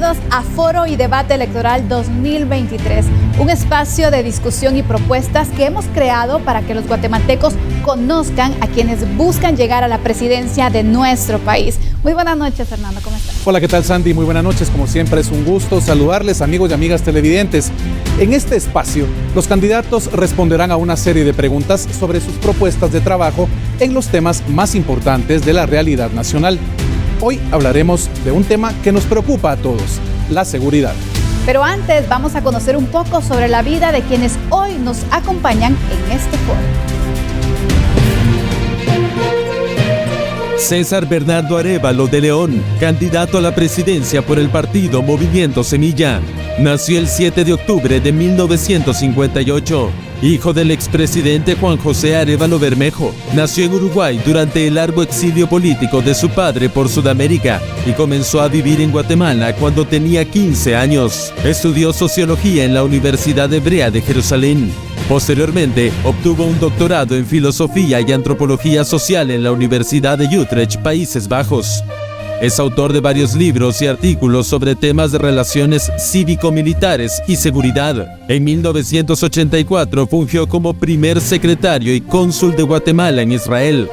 Bienvenidos a Foro y Debate Electoral 2023, un espacio de discusión y propuestas que hemos creado para que los guatemaltecos conozcan a quienes buscan llegar a la presidencia de nuestro país. Muy buenas noches, Fernando, ¿cómo estás? Hola, ¿qué tal, Sandy? Muy buenas noches. Como siempre, es un gusto saludarles, amigos y amigas televidentes. En este espacio, los candidatos responderán a una serie de preguntas sobre sus propuestas de trabajo en los temas más importantes de la realidad nacional. Hoy hablaremos de un tema que nos preocupa a todos, la seguridad. Pero antes vamos a conocer un poco sobre la vida de quienes hoy nos acompañan en este foro. César Bernardo Arévalo de León, candidato a la presidencia por el partido Movimiento Semilla. Nació el 7 de octubre de 1958. Hijo del expresidente Juan José Arévalo Bermejo, nació en Uruguay durante el largo exilio político de su padre por Sudamérica y comenzó a vivir en Guatemala cuando tenía 15 años. Estudió sociología en la Universidad Hebrea de Jerusalén. Posteriormente, obtuvo un doctorado en filosofía y antropología social en la Universidad de Utrecht, Países Bajos. Es autor de varios libros y artículos sobre temas de relaciones cívico-militares y seguridad. En 1984 fungió como primer secretario y cónsul de Guatemala en Israel.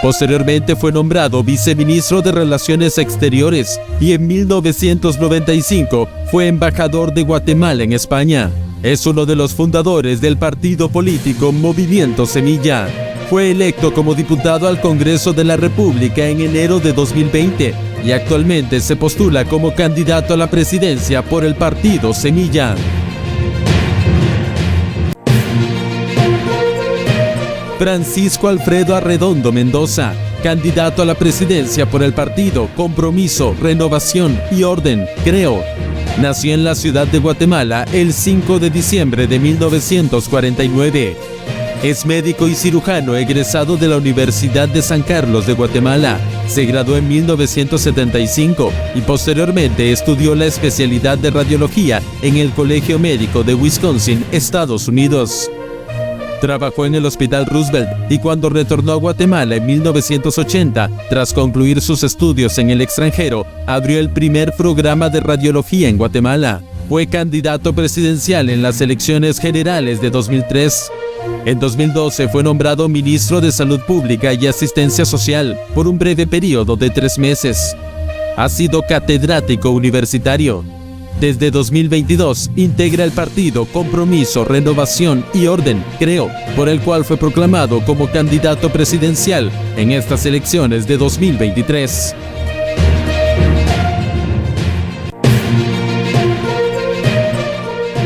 Posteriormente fue nombrado viceministro de Relaciones Exteriores y en 1995 fue embajador de Guatemala en España. Es uno de los fundadores del partido político Movimiento Semilla. Fue electo como diputado al Congreso de la República en enero de 2020 y actualmente se postula como candidato a la presidencia por el partido Semilla. Francisco Alfredo Arredondo Mendoza, candidato a la presidencia por el partido Compromiso, Renovación y Orden, Creo. Nació en la ciudad de Guatemala el 5 de diciembre de 1949. Es médico y cirujano egresado de la Universidad de San Carlos de Guatemala. Se graduó en 1975 y posteriormente estudió la especialidad de radiología en el Colegio Médico de Wisconsin, Estados Unidos. Trabajó en el Hospital Roosevelt y cuando retornó a Guatemala en 1980, tras concluir sus estudios en el extranjero, abrió el primer programa de radiología en Guatemala. Fue candidato presidencial en las elecciones generales de 2003. En 2012 fue nombrado ministro de Salud Pública y Asistencia Social por un breve periodo de 3 meses. Ha sido catedrático universitario. Desde 2022 integra el partido Compromiso, Renovación y Orden, Creo, por el cual fue proclamado como candidato presidencial en estas elecciones de 2023.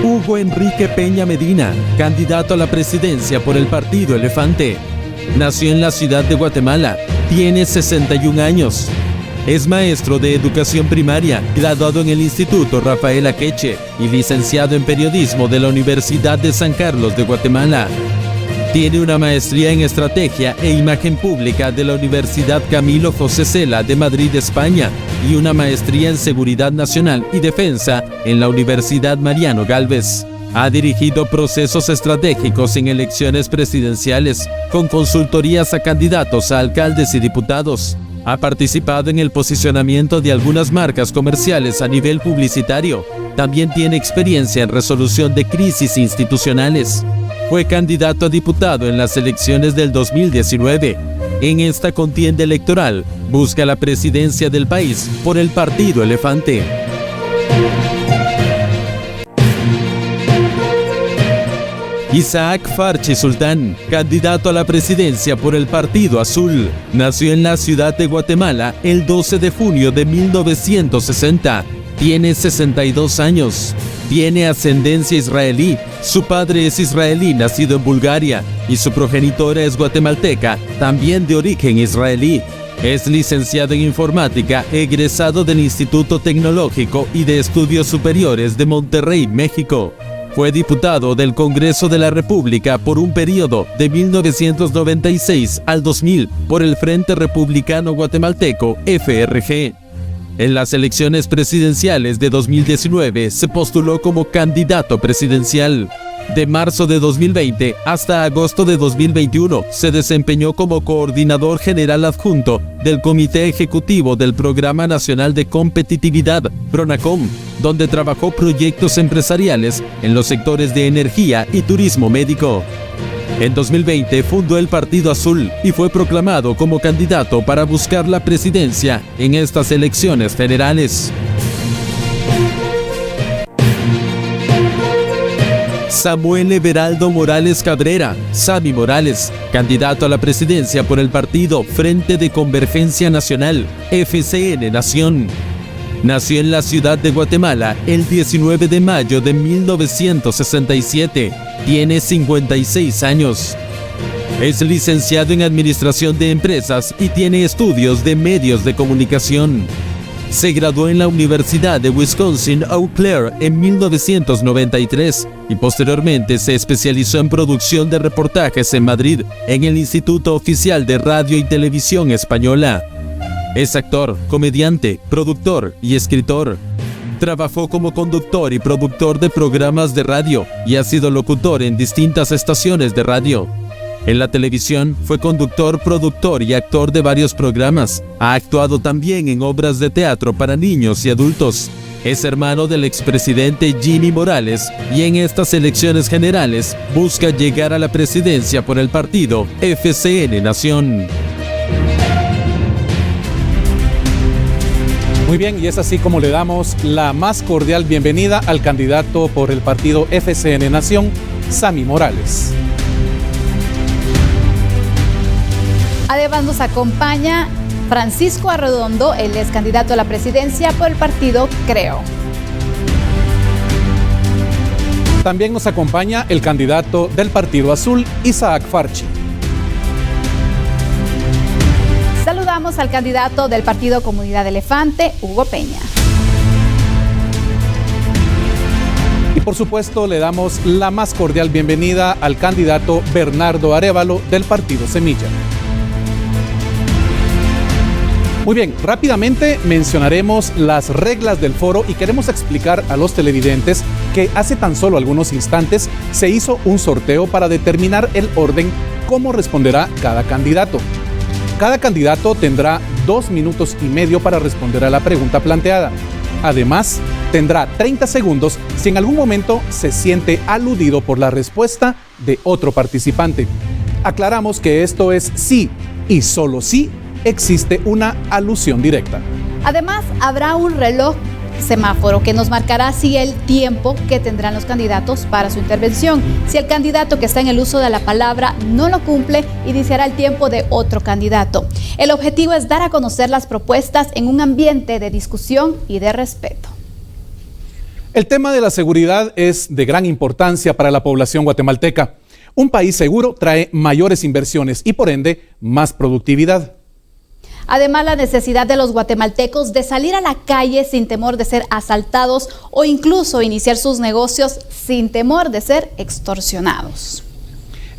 Hugo Enrique Peña Medina, candidato a la presidencia por el partido Elefante. Nació en la ciudad de Guatemala, tiene 61 años. Es maestro de educación primaria, graduado en el Instituto Rafael Akeche y licenciado en periodismo de la Universidad de San Carlos de Guatemala. Tiene una maestría en estrategia e imagen pública de la Universidad Camilo José Cela de Madrid, España, y una maestría en seguridad nacional y defensa en la Universidad Mariano Gálvez. Ha dirigido procesos estratégicos en elecciones presidenciales, con consultorías a candidatos a alcaldes y diputados. Ha participado en el posicionamiento de algunas marcas comerciales a nivel publicitario. También tiene experiencia en resolución de crisis institucionales. Fue candidato a diputado en las elecciones del 2019. En esta contienda electoral, busca la presidencia del país por el partido Elefante. Isaac Farchi Sultán, candidato a la presidencia por el Partido Azul. Nació en la ciudad de Guatemala el 12 de junio de 1960. Tiene 62 años. Tiene ascendencia israelí. Su padre es israelí, nacido en Bulgaria, y su progenitora es guatemalteca, también de origen israelí. Es licenciado en informática, egresado del Instituto Tecnológico y de Estudios Superiores de Monterrey, México. Fue diputado del Congreso de la República por un periodo de 1996 al 2000 por el Frente Republicano Guatemalteco, FRG. En las elecciones presidenciales de 2019 se postuló como candidato presidencial. De marzo de 2020 hasta agosto de 2021 se desempeñó como coordinador general adjunto del Comité Ejecutivo del Programa Nacional de Competitividad, PRONACOM, donde trabajó proyectos empresariales en los sectores de energía y turismo médico. En 2020 fundó el Partido Azul y fue proclamado como candidato para buscar la presidencia en estas elecciones federales. Samuel Everaldo Morales Cabrera, Sammy Morales, candidato a la presidencia por el partido Frente de Convergencia Nacional, FCN Nación. Nació en la ciudad de Guatemala el 19 de mayo de 1967. Tiene 56 años. Es licenciado en Administración de Empresas y tiene estudios de medios de comunicación. Se graduó en la Universidad de Wisconsin-Eau Claire en 1993 y posteriormente se especializó en producción de reportajes en Madrid, en el Instituto Oficial de Radio y Televisión Española. Es actor, comediante, productor y escritor. Trabajó como conductor y productor de programas de radio y ha sido locutor en distintas estaciones de radio. En la televisión fue conductor, productor y actor de varios programas. Ha actuado también en obras de teatro para niños y adultos. Es hermano del expresidente Jimmy Morales y en estas elecciones generales busca llegar a la presidencia por el partido FCN Nación. Muy bien, y es así como le damos la más cordial bienvenida al candidato por el partido FCN Nación, Sammy Morales. Además nos acompaña Francisco Arredondo, él es candidato a la presidencia por el partido Creo. También nos acompaña el candidato del Partido Azul, Isaac Farchi. Saludamos al candidato del partido Comunidad Elefante, Hugo Peña. Y por supuesto le damos la más cordial bienvenida al candidato Bernardo Arévalo del partido Semilla. Muy bien, rápidamente mencionaremos las reglas del foro y queremos explicar a los televidentes que hace tan solo algunos instantes se hizo un sorteo para determinar el orden cómo responderá cada candidato. Cada candidato tendrá 2 minutos y medio para responder a la pregunta planteada. Además, tendrá 30 segundos si en algún momento se siente aludido por la respuesta de otro participante. Aclaramos que esto es sí y solo sí existe una alusión directa. Además, habrá un reloj semáforo que nos marcará así el tiempo que tendrán los candidatos para su intervención. Si el candidato que está en el uso de la palabra no lo cumple, iniciará el tiempo de otro candidato. El objetivo es dar a conocer las propuestas en un ambiente de discusión y de respeto. El tema de la seguridad es de gran importancia para la población guatemalteca. Un país seguro trae mayores inversiones y por ende más productividad. Además, la necesidad de los guatemaltecos de salir a la calle sin temor de ser asaltados o incluso iniciar sus negocios sin temor de ser extorsionados.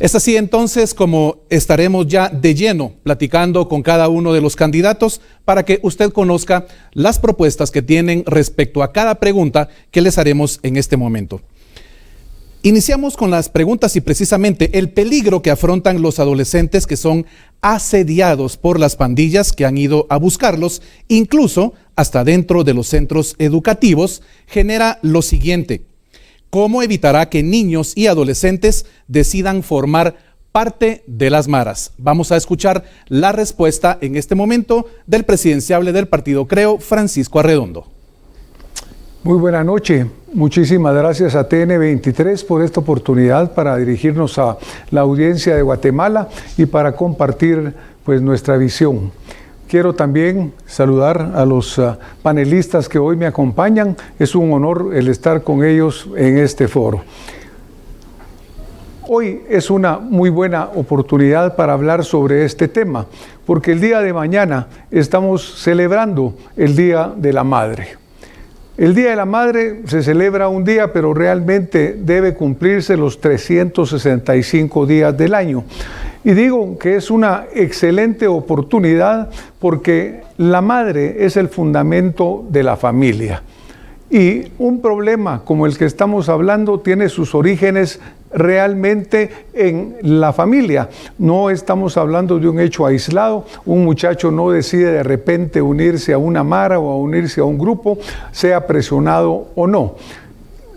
Es así entonces como estaremos ya de lleno platicando con cada uno de los candidatos para que usted conozca las propuestas que tienen respecto a cada pregunta que les haremos en este momento. Iniciamos con las preguntas y precisamente el peligro que afrontan los adolescentes que son asediados por las pandillas que han ido a buscarlos, incluso hasta dentro de los centros educativos, genera lo siguiente: ¿cómo evitará que niños y adolescentes decidan formar parte de las maras? Vamos a escuchar la respuesta en este momento del presidenciable del partido Creo, Francisco Arredondo. Muy buena noche. Muchísimas gracias a TN23 por esta oportunidad para dirigirnos a la audiencia de Guatemala y para compartir pues nuestra visión. Quiero también saludar a los panelistas que hoy me acompañan. Es un honor el estar con ellos en este foro. Hoy es una muy buena oportunidad para hablar sobre este tema, porque el día de mañana estamos celebrando el Día de la Madre. El Día de la Madre se celebra un día, pero realmente debe cumplirse los 365 días del año. Y digo que es una excelente oportunidad porque la madre es el fundamento de la familia. Y un problema como el que estamos hablando tiene sus orígenes realmente en la familia. No estamos hablando de un hecho aislado. Un muchacho no decide de repente unirse a una mara o a unirse a un grupo, sea presionado o no.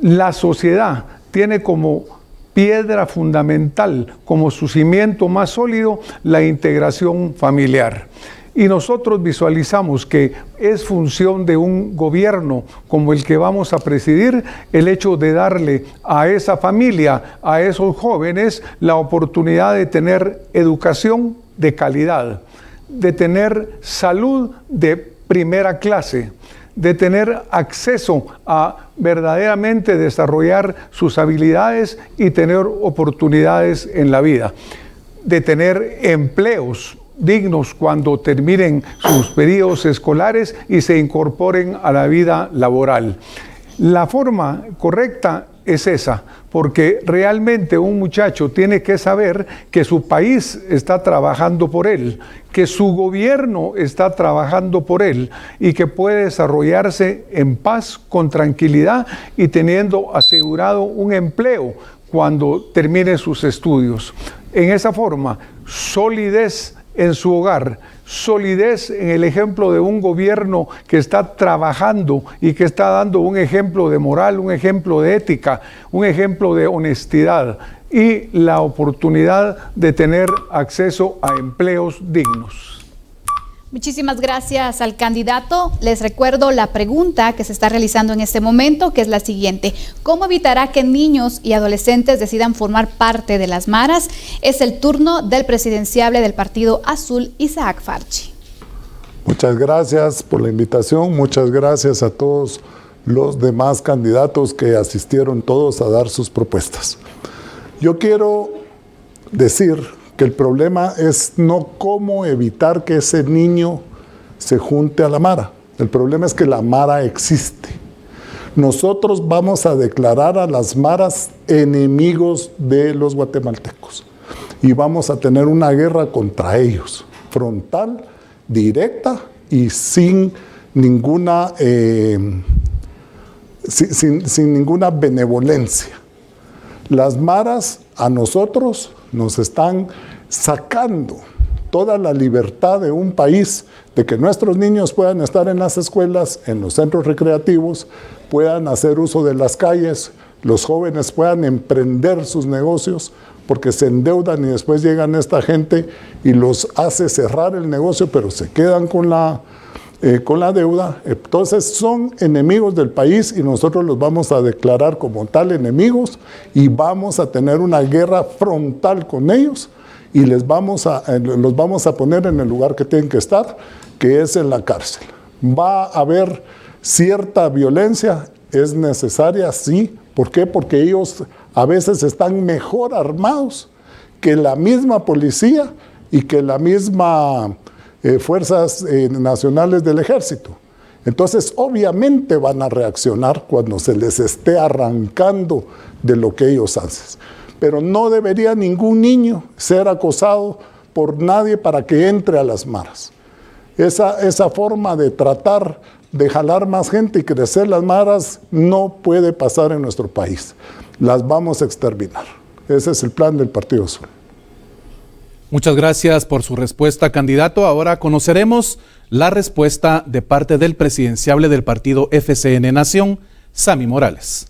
La sociedad tiene como piedra fundamental, como su cimiento más sólido, la integración familiar. Y nosotros visualizamos que es función de un gobierno como el que vamos a presidir el hecho de darle a esa familia, a esos jóvenes, la oportunidad de tener educación de calidad, de tener salud de primera clase, de tener acceso a verdaderamente desarrollar sus habilidades y tener oportunidades en la vida, de tener empleos dignos cuando terminen sus periodos escolares y se incorporen a la vida laboral. La forma correcta es esa, porque realmente un muchacho tiene que saber que su país está trabajando por él, que su gobierno está trabajando por él y que puede desarrollarse en paz, con tranquilidad y teniendo asegurado un empleo cuando termine sus estudios. En esa forma, solidez en su hogar, solidez en el ejemplo de un gobierno que está trabajando y que está dando un ejemplo de moral, un ejemplo de ética, un ejemplo de honestidad y la oportunidad de tener acceso a empleos dignos. Muchísimas gracias al candidato. Les recuerdo la pregunta que se está realizando en este momento, que es la siguiente: ¿cómo evitará que niños y adolescentes decidan formar parte de las maras? Es el turno del presidenciable del Partido Azul, Isaac Farchi. Muchas gracias por la invitación, muchas gracias a todos los demás candidatos que asistieron todos a dar sus propuestas. Yo quiero decir que el problema es no cómo evitar que ese niño se junte a la mara. El problema es que la mara existe. Nosotros vamos a declarar a las maras enemigos de los guatemaltecos y vamos a tener una guerra contra ellos, frontal, directa y sin ninguna benevolencia. Las maras a nosotros nos están sacando toda la libertad de un país, de que nuestros niños puedan estar en las escuelas, en los centros recreativos, puedan hacer uso de las calles, los jóvenes puedan emprender sus negocios, porque se endeudan y después llegan esta gente y los hace cerrar el negocio, pero se quedan con la deuda. Entonces son enemigos del país y nosotros los vamos a declarar como tal enemigos y vamos a tener una guerra frontal con ellos y los vamos a poner en el lugar que tienen que estar, que es en la cárcel. Va a haber cierta violencia, es necesaria, sí. ¿Por qué? Porque ellos a veces están mejor armados que la misma policía y que la misma fuerzas nacionales del ejército. Entonces, obviamente van a reaccionar cuando se les esté arrancando de lo que ellos hacen. Pero no debería ningún niño ser acosado por nadie para que entre a las maras. Esa forma de tratar de jalar más gente y crecer las maras no puede pasar en nuestro país. Las vamos a exterminar. Ese es el plan del Partido Azul. Muchas gracias por su respuesta, candidato. Ahora conoceremos la respuesta de parte del presidenciable del partido FCN Nación, Sammy Morales.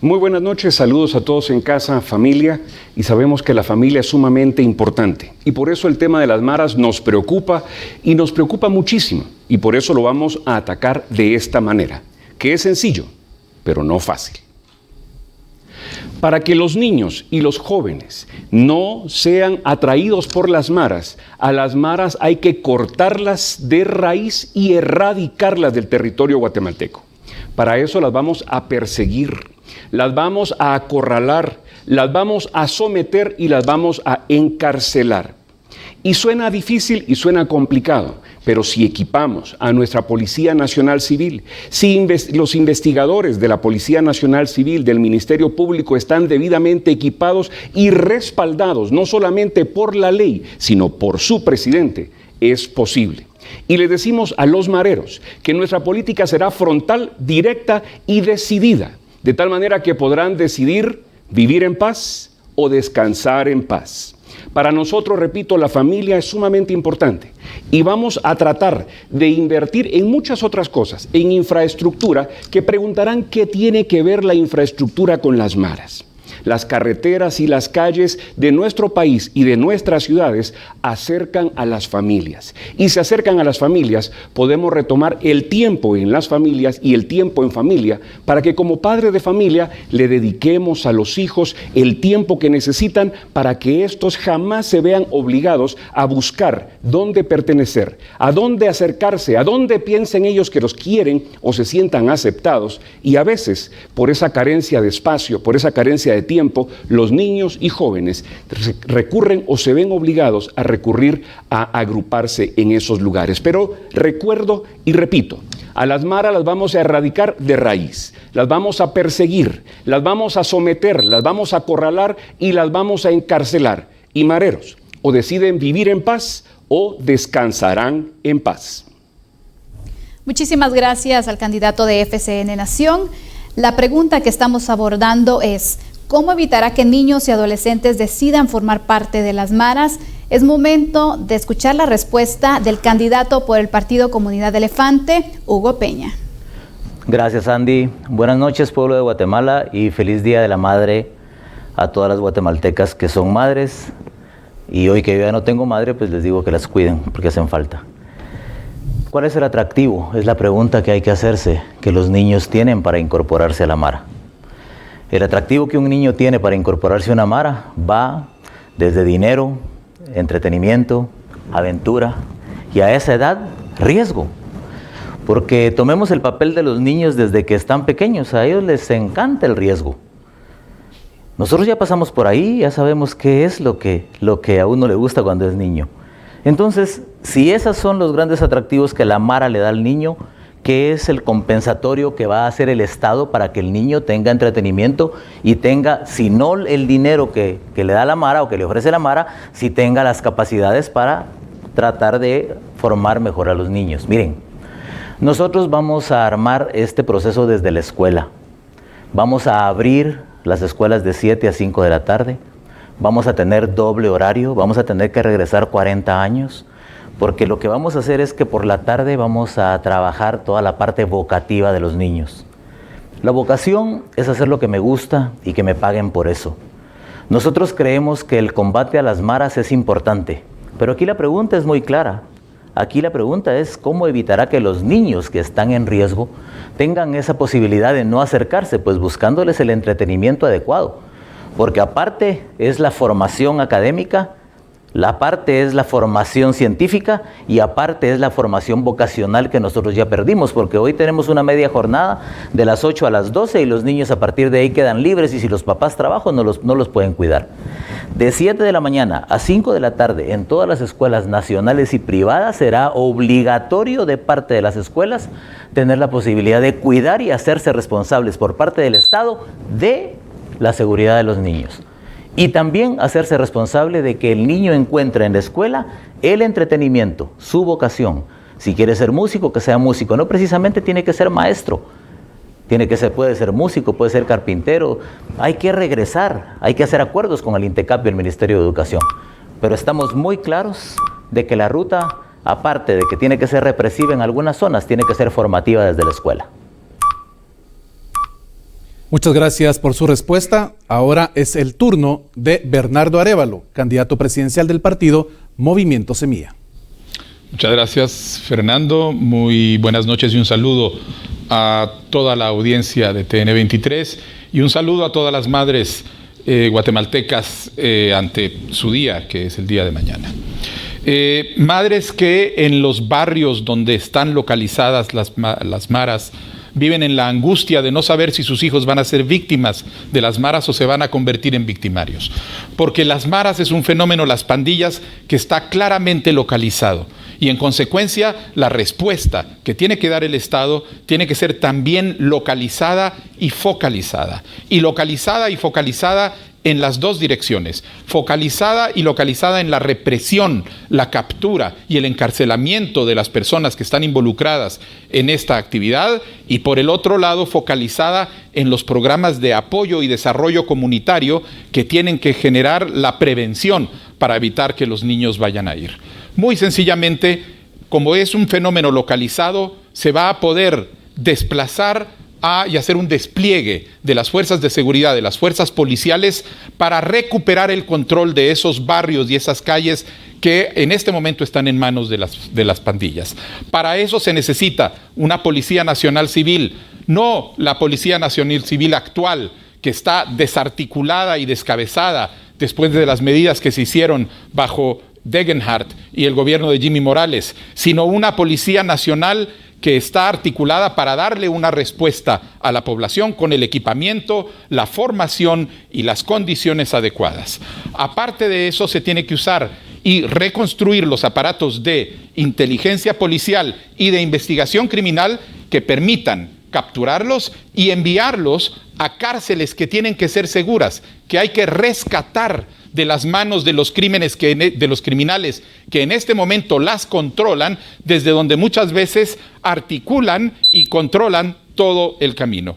Muy buenas noches, saludos a todos en casa, familia, y sabemos que la familia es sumamente importante y por eso el tema de las maras nos preocupa y nos preocupa muchísimo y por eso lo vamos a atacar de esta manera, que es sencillo, pero no fácil. Para que los niños y los jóvenes no sean atraídos por las maras, a las maras hay que cortarlas de raíz y erradicarlas del territorio guatemalteco. Para eso las vamos a perseguir, las vamos a acorralar, las vamos a someter y las vamos a encarcelar. Y suena difícil y suena complicado, pero si equipamos a nuestra Policía Nacional Civil, si los investigadores de la Policía Nacional Civil, del Ministerio Público, están debidamente equipados y respaldados, no solamente por la ley, sino por su presidente, es posible. Y le decimos a los mareros que nuestra política será frontal, directa y decidida, de tal manera que podrán decidir ¿Vivir en paz o descansar en paz? Para nosotros, repito, la familia es sumamente importante y vamos a tratar de invertir en muchas otras cosas, en infraestructura, que preguntarán qué tiene que ver la infraestructura con las maras. Las carreteras y las calles de nuestro país y de nuestras ciudades acercan a las familias. Y si acercan a las familias, podemos retomar el tiempo en las familias y el tiempo en familia para que como padre de familia le dediquemos a los hijos el tiempo que necesitan para que estos jamás se vean obligados a buscar dónde pertenecer, a dónde acercarse, a dónde piensen ellos que los quieren o se sientan aceptados. Y a veces, por esa carencia de espacio, por esa carencia de tiempo, los niños y jóvenes recurren o se ven obligados a recurrir a agruparse en esos lugares. Pero recuerdo y repito, a las maras las vamos a erradicar de raíz, las vamos a perseguir, las vamos a someter, las vamos a acorralar y las vamos a encarcelar. Y mareros, o deciden vivir en paz o descansarán en paz. Muchísimas gracias al candidato de FCN Nación. La pregunta que estamos abordando es: ¿cómo evitará que niños y adolescentes decidan formar parte de las maras? Es momento de escuchar la respuesta del candidato por el Partido Comunidad Elefante, Hugo Peña. Gracias, Andy. Buenas noches, pueblo de Guatemala, y feliz Día de la Madre a todas las guatemaltecas que son madres. Y hoy que yo ya no tengo madre, pues les digo que las cuiden, porque hacen falta. ¿Cuál es el atractivo? Es la pregunta que hay que hacerse, que los niños tienen para incorporarse a la mara. El atractivo que un niño tiene para incorporarse a una mara va desde dinero, entretenimiento, aventura y a esa edad, riesgo. Porque tomemos el papel de los niños desde que están pequeños, a ellos les encanta el riesgo. Nosotros ya pasamos por ahí, ya sabemos qué es lo que a uno le gusta cuando es niño. Entonces, si esos son los grandes atractivos que la mara le da al niño, ¿qué es el compensatorio que va a hacer el Estado para que el niño tenga entretenimiento y tenga, si no el dinero que le da la mara o que le ofrece la mara, si tenga las capacidades para tratar de formar mejor a los niños? Miren, nosotros vamos a armar este proceso desde la escuela. Vamos a abrir las escuelas de 7 a 5 de la tarde. Vamos a tener doble horario, vamos a tener que regresar 40 años. Porque lo que vamos a hacer es que por la tarde vamos a trabajar toda la parte vocativa de los niños. La vocación es hacer lo que me gusta y que me paguen por eso. Nosotros creemos que el combate a las maras es importante, pero aquí la pregunta es muy clara. Aquí la pregunta es cómo evitará que los niños que están en riesgo tengan esa posibilidad de no acercarse, pues buscándoles el entretenimiento adecuado. Porque aparte es la formación académica, la parte es la formación científica y aparte es la formación vocacional que nosotros ya perdimos, porque hoy tenemos una media jornada de las 8 a las 12 y los niños a partir de ahí quedan libres y si los papás trabajan no los pueden cuidar. De 7 de la mañana a 5 de la tarde en todas las escuelas nacionales y privadas será obligatorio de parte de las escuelas tener la posibilidad de cuidar y hacerse responsables por parte del Estado de la seguridad de los niños. Y también hacerse responsable de que el niño encuentre en la escuela el entretenimiento, su vocación. Si quiere ser músico, que sea músico. No precisamente tiene que ser maestro. Puede ser músico, puede ser carpintero. Hay que regresar, hay que hacer acuerdos con el INTECAP y el Ministerio de Educación. Pero estamos muy claros de que la ruta, aparte de que tiene que ser represiva en algunas zonas, tiene que ser formativa desde la escuela. Muchas gracias por su respuesta. Ahora es el turno de Bernardo Arévalo, candidato presidencial del partido Movimiento Semilla. Muchas gracias, Fernando. Muy buenas noches y un saludo a toda la audiencia de TN23 y un saludo a todas las madres guatemaltecas ante su día, que es el día de mañana. Madres que en los barrios donde están localizadas las maras viven en la angustia de no saber si sus hijos van a ser víctimas de las maras o se van a convertir en victimarios. Porque las maras es un fenómeno, las pandillas, que está claramente localizado. Y en consecuencia, la respuesta que tiene que dar el Estado tiene que ser también localizada y focalizada. Y localizada y focalizada en las dos direcciones, focalizada y localizada en la represión, la captura y el encarcelamiento de las personas que están involucradas en esta actividad, y por el otro lado focalizada en los programas de apoyo y desarrollo comunitario que tienen que generar la prevención para evitar que los niños vayan a ir. Muy sencillamente, como es un fenómeno localizado, se va a poder desplazar y hacer un despliegue de las fuerzas de seguridad, de las fuerzas policiales, para recuperar el control de esos barrios y esas calles que en este momento están en manos de las pandillas. Para eso se necesita una Policía Nacional Civil, no la Policía Nacional Civil actual, que está desarticulada y descabezada después de las medidas que se hicieron bajo Degenhardt y el gobierno de Jimmy Morales, sino una Policía Nacional que está articulada para darle una respuesta a la población con el equipamiento, la formación y las condiciones adecuadas. Aparte de eso, se tiene que usar y reconstruir los aparatos de inteligencia policial y de investigación criminal que permitan capturarlos y enviarlos a cárceles que tienen que ser seguras, que hay que rescatar de las manos de los criminales que en este momento las controlan, desde donde muchas veces articulan y controlan todo el camino.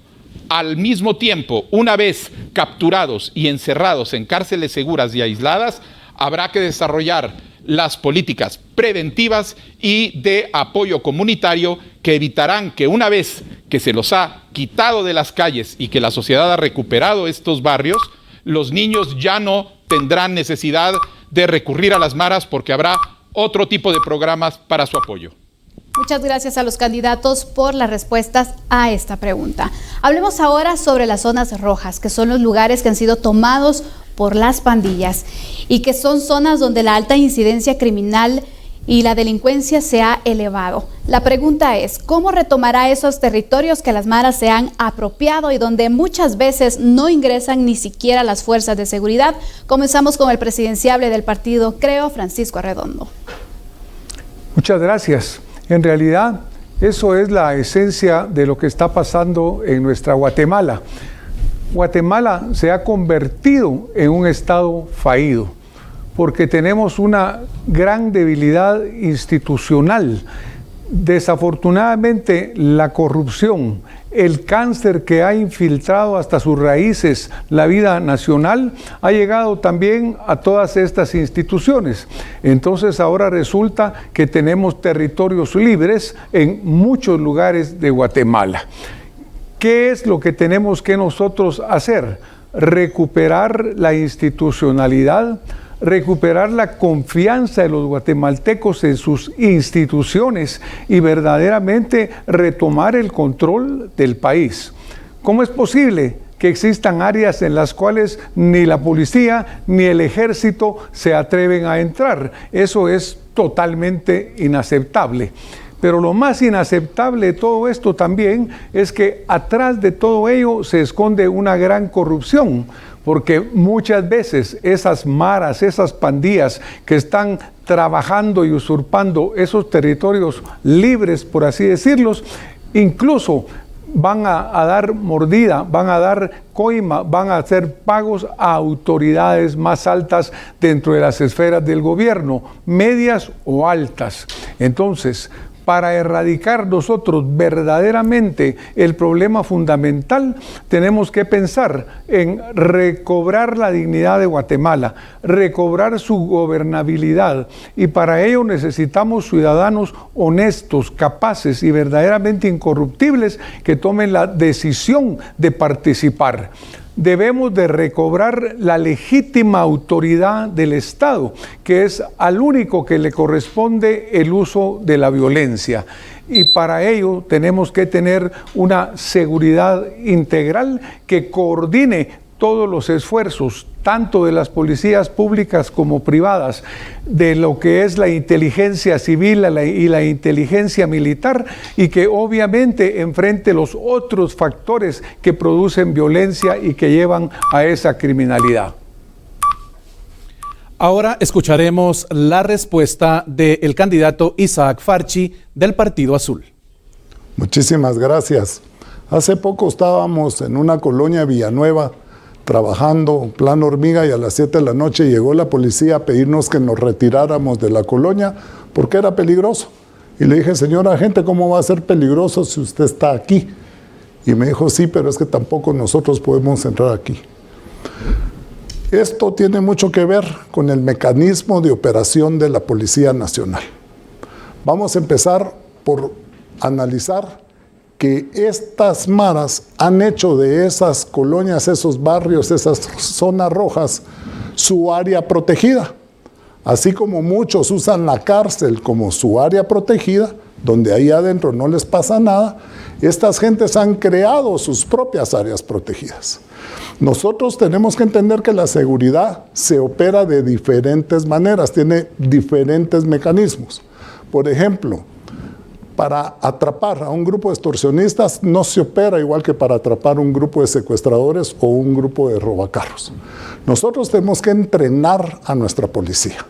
Al mismo tiempo, una vez capturados y encerrados en cárceles seguras y aisladas, habrá que desarrollar las políticas preventivas y de apoyo comunitario que evitarán que una vez que se los ha quitado de las calles y que la sociedad ha recuperado estos barrios, los niños ya no tendrán necesidad de recurrir a las maras porque habrá otro tipo de programas para su apoyo. Muchas gracias a los candidatos por las respuestas a esta pregunta. Hablemos ahora sobre las zonas rojas, que son los lugares que han sido tomados por las pandillas y que son zonas donde la alta incidencia criminal y la delincuencia se ha elevado. La pregunta es, ¿cómo retomará esos territorios que las maras se han apropiado y donde muchas veces no ingresan ni siquiera las fuerzas de seguridad? Comenzamos con el presidenciable del partido Creo, Francisco Arredondo. Muchas gracias. En realidad, eso es la esencia de lo que está pasando en nuestra Guatemala. Guatemala se ha convertido en un estado fallido porque tenemos una gran debilidad institucional. Desafortunadamente, la corrupción, el cáncer que ha infiltrado hasta sus raíces la vida nacional, ha llegado también a todas estas instituciones. Entonces ahora resulta que tenemos territorios libres en muchos lugares de Guatemala. ¿Qué es lo que tenemos que nosotros hacer? Recuperar la institucionalidad, recuperar la confianza de los guatemaltecos en sus instituciones y verdaderamente retomar el control del país. ¿Cómo es posible que existan áreas en las cuales ni la policía ni el ejército se atreven a entrar? Eso es totalmente inaceptable. Pero lo más inaceptable de todo esto también es que atrás de todo ello se esconde una gran corrupción, porque muchas veces esas maras, esas pandillas que están trabajando y usurpando esos territorios libres, por así decirlos, incluso van a dar mordida, van a dar coima, van a hacer pagos a autoridades más altas dentro de las esferas del gobierno, medias o altas. Entonces, para erradicar nosotros verdaderamente el problema fundamental, tenemos que pensar en recobrar la dignidad de Guatemala, recobrar su gobernabilidad, y para ello necesitamos ciudadanos honestos, capaces y verdaderamente incorruptibles que tomen la decisión de participar. Debemos de recobrar la legítima autoridad del Estado, que es al único que le corresponde el uso de la violencia. Y para ello tenemos que tener una seguridad integral que coordine todos los esfuerzos, tanto de las policías públicas como privadas, de lo que es la inteligencia civil y la inteligencia militar, y que obviamente enfrente los otros factores que producen violencia y que llevan a esa criminalidad. Ahora escucharemos la respuesta del candidato Isaac Farchi del Partido Azul. Muchísimas gracias. Hace poco estábamos en una colonia Villanueva trabajando plan hormiga, y a las 7 de la noche llegó la policía a pedirnos que nos retiráramos de la colonia porque era peligroso. Y le dije, señor agente, ¿cómo va a ser peligroso si usted está aquí? Y me dijo, sí, pero es que tampoco nosotros podemos entrar aquí. Esto tiene mucho que ver con el mecanismo de operación de la Policía Nacional. Vamos a empezar por analizar que estas maras han hecho de esas colonias, esos barrios, esas zonas rojas, su área protegida. Así como muchos usan la cárcel como su área protegida, donde ahí adentro no les pasa nada, estas gentes han creado sus propias áreas protegidas. Nosotros tenemos que entender que la seguridad se opera de diferentes maneras, tiene diferentes mecanismos. Por ejemplo, para atrapar a un grupo de extorsionistas no se opera igual que para atrapar un grupo de secuestradores o un grupo de robacarros. Nosotros tenemos que entrenar a nuestra policía.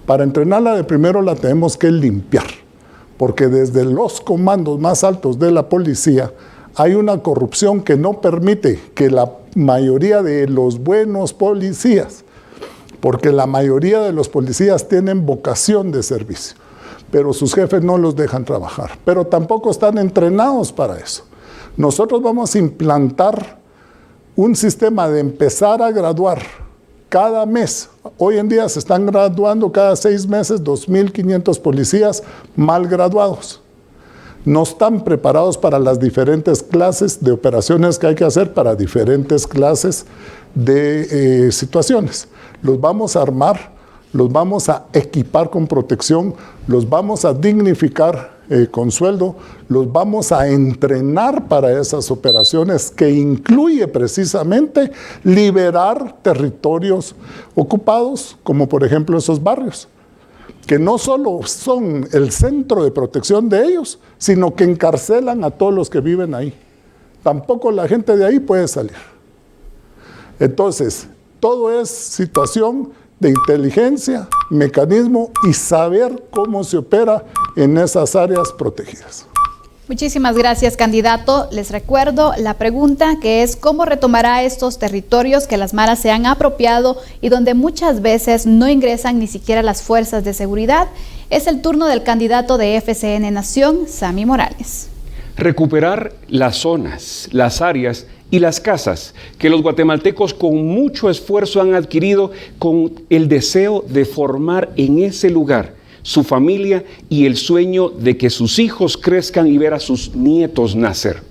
Para entrenarla de primero la tenemos que limpiar, porque desde los comandos más altos de la policía hay una corrupción que no permite que la mayoría de los buenos policías, porque la mayoría de los policías tienen vocación de servicio, pero sus jefes no los dejan trabajar, pero tampoco están entrenados para eso. Nosotros vamos a implantar un sistema de empezar a graduar cada mes. Hoy en día se están graduando cada 6 meses 2.500 policías mal graduados. No están preparados para las diferentes clases de operaciones que hay que hacer para diferentes clases de situaciones. Los vamos a armar, los vamos a equipar con protección, los vamos a dignificar con sueldo, los vamos a entrenar para esas operaciones que incluye precisamente liberar territorios ocupados, como por ejemplo esos barrios, que no solo son el centro de protección de ellos, sino que encarcelan a todos los que viven ahí. Tampoco la gente de ahí puede salir. Entonces, todo es situación de inteligencia, mecanismo y saber cómo se opera en esas áreas protegidas. Muchísimas gracias, candidato. Les recuerdo la pregunta, que es ¿cómo retomará estos territorios que las maras se han apropiado y donde muchas veces no ingresan ni siquiera las fuerzas de seguridad? Es el turno del candidato de FCN Nación, Sammy Morales. Recuperar las zonas, las áreas y las casas que los guatemaltecos con mucho esfuerzo han adquirido con el deseo de formar en ese lugar su familia y el sueño de que sus hijos crezcan y ver a sus nietos nacer.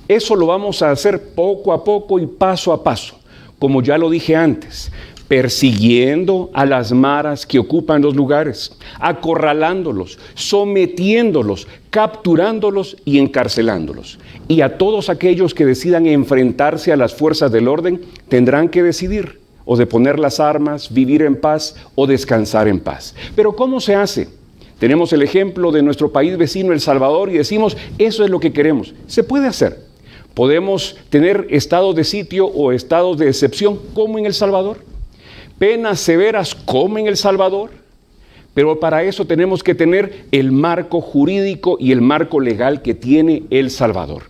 Eso lo vamos a hacer poco a poco y paso a paso, como ya lo dije antes, persiguiendo a las maras que ocupan los lugares, acorralándolos, sometiéndolos, capturándolos y encarcelándolos. Y a todos aquellos que decidan enfrentarse a las fuerzas del orden tendrán que decidir o de poner las armas, vivir en paz o descansar en paz. Pero ¿cómo se hace? Tenemos el ejemplo de nuestro país vecino, El Salvador, y decimos, eso es lo que queremos. Se puede hacer. Podemos tener estados de sitio o estados de excepción, como en El Salvador. Penas severas, como en El Salvador. Pero para eso tenemos que tener el marco jurídico y el marco legal que tiene El Salvador.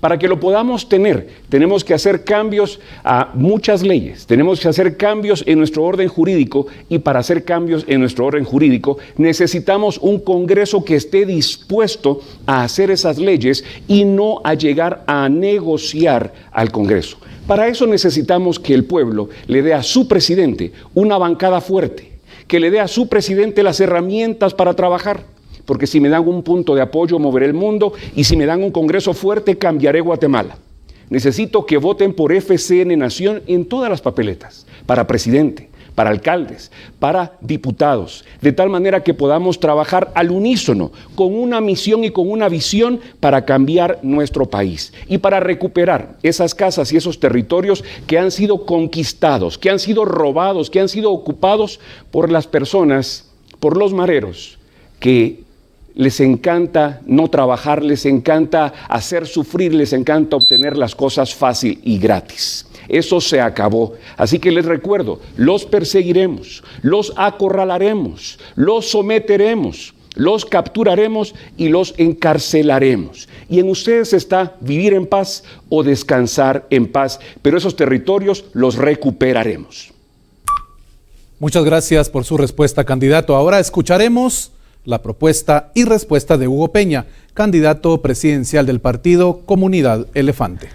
Para que lo podamos tener, tenemos que hacer cambios a muchas leyes, tenemos que hacer cambios en nuestro orden jurídico, y para hacer cambios en nuestro orden jurídico necesitamos un Congreso que esté dispuesto a hacer esas leyes y no a llegar a negociar al Congreso. Para eso necesitamos que el pueblo le dé a su presidente una bancada fuerte, que le dé a su presidente las herramientas para trabajar. Porque si me dan un punto de apoyo, moveré el mundo, y si me dan un Congreso fuerte, cambiaré Guatemala. Necesito que voten por FCN Nación en todas las papeletas, para presidente, para alcaldes, para diputados, de tal manera que podamos trabajar al unísono, con una misión y con una visión para cambiar nuestro país y para recuperar esas casas y esos territorios que han sido conquistados, que han sido robados, que han sido ocupados por las personas, por los mareros, que les encanta no trabajar, les encanta hacer sufrir, les encanta obtener las cosas fácil y gratis. Eso se acabó. Así que les recuerdo, los perseguiremos, los acorralaremos, los someteremos, los capturaremos y los encarcelaremos. Y en ustedes está vivir en paz o descansar en paz, pero esos territorios los recuperaremos. Muchas gracias por su respuesta, candidato. Ahora escucharemos la propuesta y respuesta de Hugo Peña, candidato presidencial del partido Comunidad Elefante.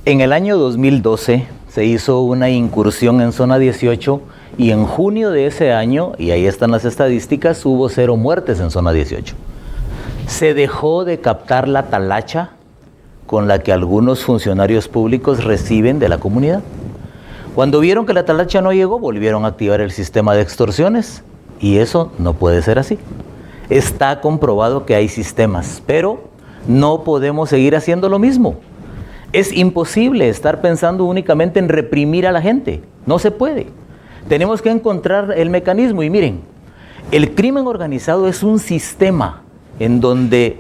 En el año 2012 se hizo una incursión en zona 18 y en junio de ese año, y ahí están las estadísticas, hubo 0 muertes en zona 18. Se dejó de captar la talacha con la que algunos funcionarios públicos reciben de la comunidad. Cuando vieron que la talacha no llegó, volvieron a activar el sistema de extorsiones, y eso no puede ser así. Está comprobado que hay sistemas, pero no podemos seguir haciendo lo mismo. Es imposible estar pensando únicamente en reprimir a la gente, no se puede. Tenemos que encontrar el mecanismo, y miren, el crimen organizado es un sistema en donde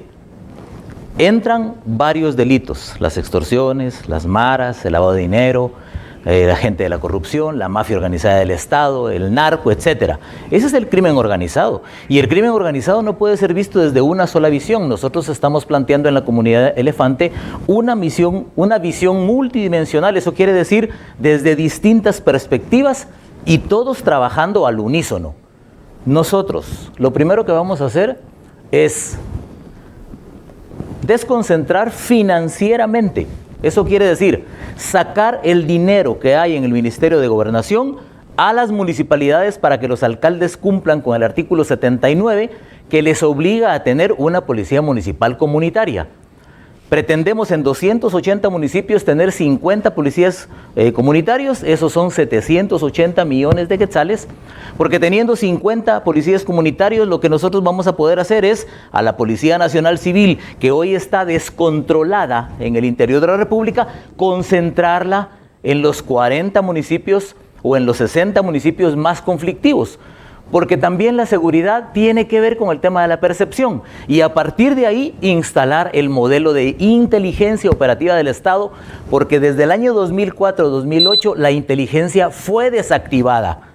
entran varios delitos, las extorsiones, las maras, el lavado de dinero, la gente de la corrupción, la mafia organizada del Estado, el narco, etc. Ese es el crimen organizado. Y el crimen organizado no puede ser visto desde una sola visión. Nosotros estamos planteando en la Comunidad Elefante una visión multidimensional. Eso quiere decir desde distintas perspectivas y todos trabajando al unísono. Nosotros, lo primero que vamos a hacer es desconcentrar financieramente. Eso quiere decir sacar el dinero que hay en el Ministerio de Gobernación a las municipalidades para que los alcaldes cumplan con el artículo 79 que les obliga a tener una policía municipal comunitaria. Pretendemos en 280 municipios tener 50 policías comunitarios, esos son 780 millones de quetzales, porque teniendo 50 policías comunitarios lo que nosotros vamos a poder hacer es a la Policía Nacional Civil, que hoy está descontrolada en el interior de la República, concentrarla en los 40 municipios o en los 60 municipios más conflictivos. Porque también la seguridad tiene que ver con el tema de la percepción y a partir de ahí instalar el modelo de inteligencia operativa del Estado, porque desde el año 2004-2008 la inteligencia fue desactivada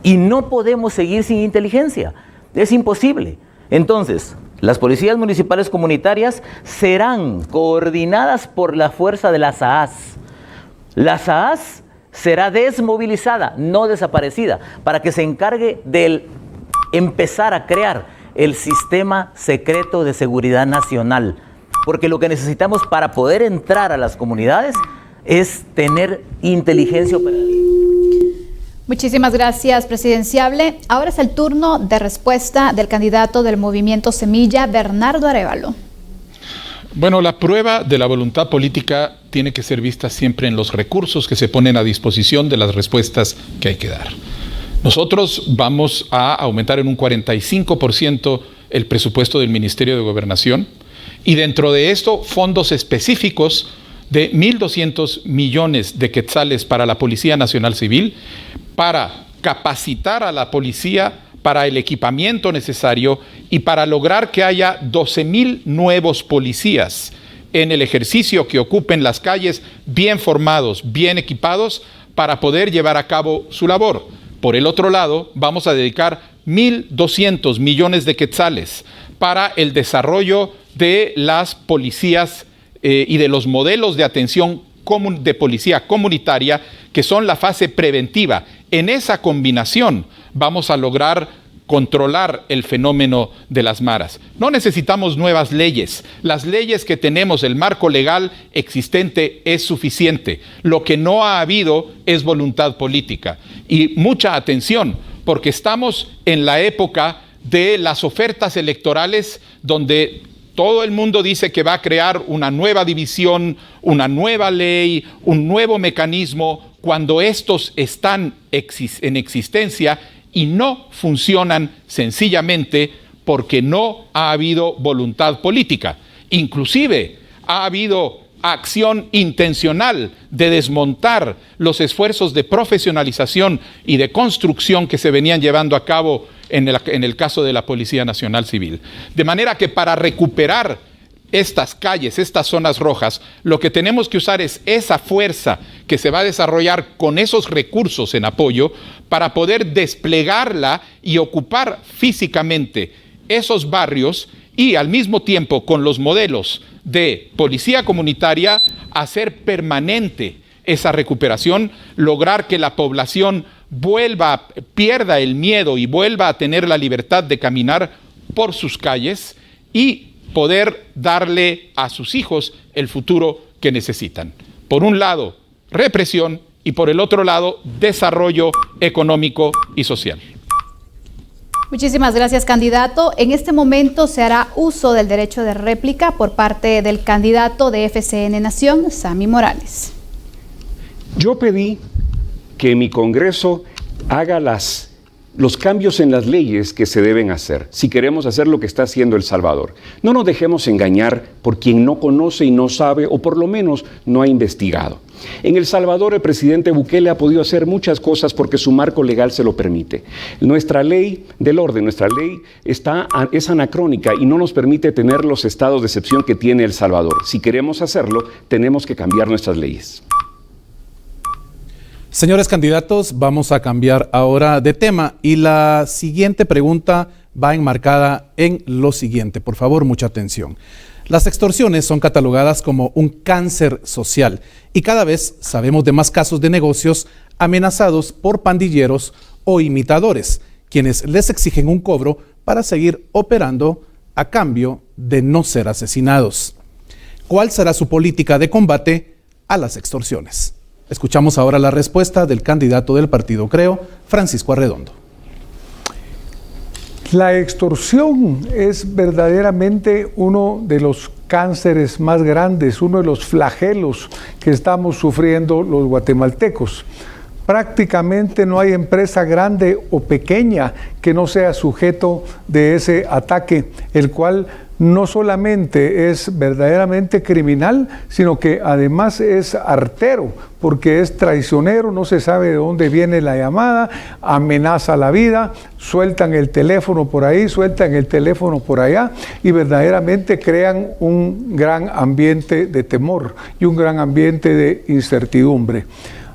y no podemos seguir sin inteligencia, es imposible. Entonces, las policías municipales comunitarias serán coordinadas por la fuerza de las AAS. Las AAS será desmovilizada, no desaparecida, para que se encargue de empezar a crear el sistema secreto de seguridad nacional. Porque lo que necesitamos para poder entrar a las comunidades es tener inteligencia operativa. Muchísimas gracias, presidenciable. Ahora es el turno de respuesta del candidato del Movimiento Semilla, Bernardo Arévalo. Bueno, la prueba de la voluntad política tiene que ser vista siempre en los recursos que se ponen a disposición de las respuestas que hay que dar. Nosotros vamos a aumentar en un 45% el presupuesto del Ministerio de Gobernación y dentro de esto fondos específicos de 1.200 millones de quetzales para la Policía Nacional Civil para capacitar a la policía para el equipamiento necesario y para lograr que haya 12,000 nuevos policías en el ejercicio que ocupen las calles, bien formados, bien equipados, para poder llevar a cabo su labor. Por el otro lado, vamos a dedicar 1.200 millones de quetzales para el desarrollo de las policías y de los modelos de atención de policía comunitaria, que son la fase preventiva. En esa combinación vamos a lograr controlar el fenómeno de las maras. No necesitamos nuevas leyes. Las leyes que tenemos, el marco legal existente es suficiente. Lo que no ha habido es voluntad política. Y mucha atención, porque estamos en la época de las ofertas electorales donde todo el mundo dice que va a crear una nueva división, una nueva ley, un nuevo mecanismo, cuando estos están en existencia y no funcionan sencillamente porque no ha habido voluntad política. Inclusive ha habido acción intencional de desmontar los esfuerzos de profesionalización y de construcción que se venían llevando a cabo en el caso de la Policía Nacional Civil. De manera que para recuperar estas calles, estas zonas rojas, lo que tenemos que usar es esa fuerza que se va a desarrollar con esos recursos en apoyo para poder desplegarla y ocupar físicamente esos barrios y al mismo tiempo con los modelos de policía comunitaria hacer permanente esa recuperación, lograr que la población pierda el miedo y vuelva a tener la libertad de caminar por sus calles y poder darle a sus hijos el futuro que necesitan. Por un lado, represión, y por el otro lado, desarrollo económico y social. Muchísimas gracias, candidato. En este momento se hará uso del derecho de réplica por parte del candidato de FCN Nación, Sammy Morales. Yo pedí que mi Congreso haga los cambios en las leyes que se deben hacer si queremos hacer lo que está haciendo El Salvador. No nos dejemos engañar por quien no conoce y no sabe, o por lo menos no ha investigado. En El Salvador el presidente Bukele ha podido hacer muchas cosas porque su marco legal se lo permite. Nuestra ley del orden, nuestra ley es anacrónica y no nos permite tener los estados de excepción que tiene El Salvador. Si queremos hacerlo, tenemos que cambiar nuestras leyes. Señores candidatos, vamos a cambiar ahora de tema y la siguiente pregunta va enmarcada en lo siguiente. Por favor, mucha atención. Las extorsiones son catalogadas como un cáncer social y cada vez sabemos de más casos de negocios amenazados por pandilleros o imitadores, quienes les exigen un cobro para seguir operando a cambio de no ser asesinados. ¿Cuál será su política de combate a las extorsiones? Escuchamos ahora la respuesta del candidato del partido Creo, Francisco Arredondo. La extorsión es verdaderamente uno de los cánceres más grandes, uno de los flagelos que estamos sufriendo los guatemaltecos. Prácticamente no hay empresa grande o pequeña que no sea sujeto de ese ataque, el cual no solamente es verdaderamente criminal, sino que además es artero, porque es traicionero, no se sabe de dónde viene la llamada, amenaza la vida, sueltan el teléfono por ahí, sueltan el teléfono por allá y verdaderamente crean un gran ambiente de temor y un gran ambiente de incertidumbre.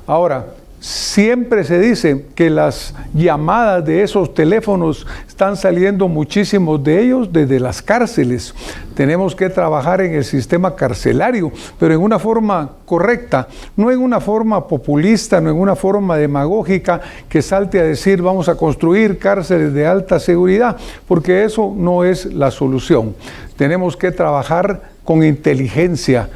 Ahora, siempre se dice que las llamadas de esos teléfonos están saliendo muchísimos de ellos desde las cárceles. Tenemos que trabajar en el sistema carcelario, pero en una forma correcta, no en una forma populista, no en una forma demagógica que salte a decir vamos a construir cárceles de alta seguridad, porque eso no es la solución. Tenemos que trabajar con inteligencia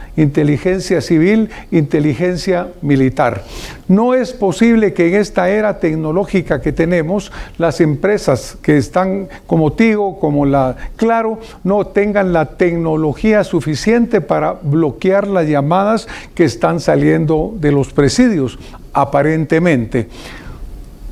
civil, inteligencia militar. No es posible que en esta era tecnológica que tenemos, las empresas que están como Tigo, como la Claro, no tengan la tecnología suficiente para bloquear las llamadas que están saliendo de los presidios, aparentemente.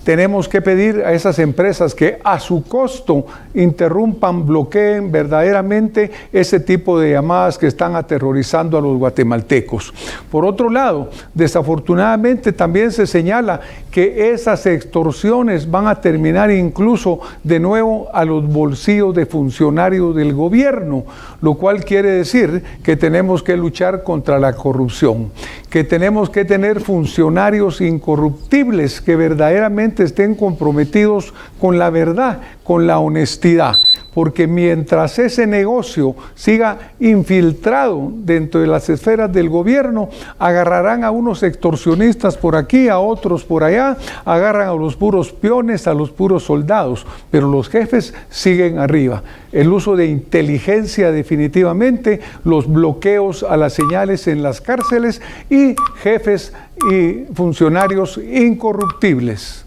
Tenemos que pedir a esas empresas que a su costo interrumpan, bloqueen verdaderamente ese tipo de llamadas que están aterrorizando a los guatemaltecos. Por otro lado, desafortunadamente también se señala que esas extorsiones van a terminar incluso de nuevo a los bolsillos de funcionarios del gobierno, lo cual quiere decir que tenemos que luchar contra la corrupción, que tenemos que tener funcionarios incorruptibles que verdaderamente estén comprometidos con la verdad, con la honestidad, porque mientras ese negocio siga infiltrado dentro de las esferas del gobierno, agarrarán a unos extorsionistas por aquí, a otros por allá, agarran a los puros peones, a los puros soldados, pero los jefes siguen arriba. El uso de inteligencia definitivamente, los bloqueos a las señales en las cárceles y jefes y funcionarios incorruptibles.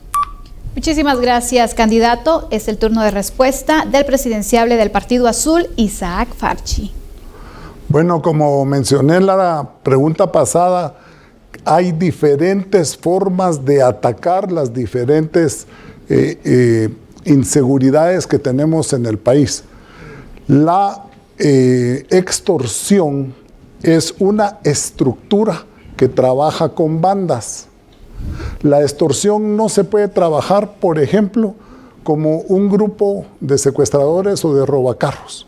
Muchísimas gracias, candidato. Es el turno de respuesta del presidenciable del Partido Azul, Isaac Farchi. Bueno, como mencioné en la pregunta pasada, hay diferentes formas de atacar las diferentes inseguridades que tenemos en el país. La extorsión es una estructura que trabaja con bandas. La extorsión no se puede trabajar, por ejemplo, como un grupo de secuestradores o de robacarros,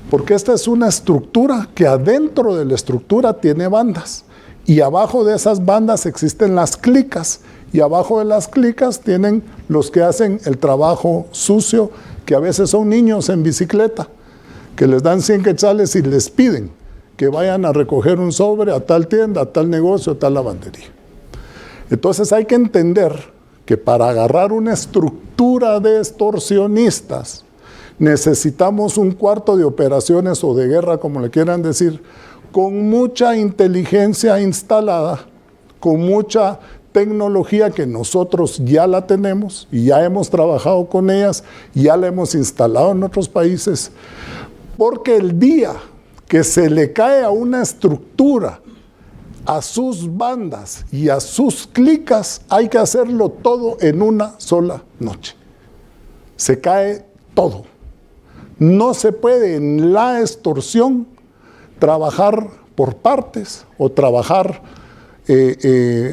porque esta es una estructura que adentro de la estructura tiene bandas, y abajo de esas bandas existen las clicas, y abajo de las clicas tienen los que hacen el trabajo sucio que a veces son niños en bicicleta, que les dan 100 quetzales y les piden que vayan a recoger un sobre a tal tienda, a tal negocio, a tal lavandería. Entonces hay que entender que para agarrar una estructura de extorsionistas necesitamos un cuarto de operaciones o de guerra, como le quieran decir, con mucha inteligencia instalada, con mucha tecnología que nosotros ya la tenemos y ya hemos trabajado con ellas, ya la hemos instalado en otros países, porque el día que se le cae a una estructura, a sus bandas y a sus clicas, hay que hacerlo todo en una sola noche. Se cae todo. No se puede en la extorsión trabajar por partes o trabajar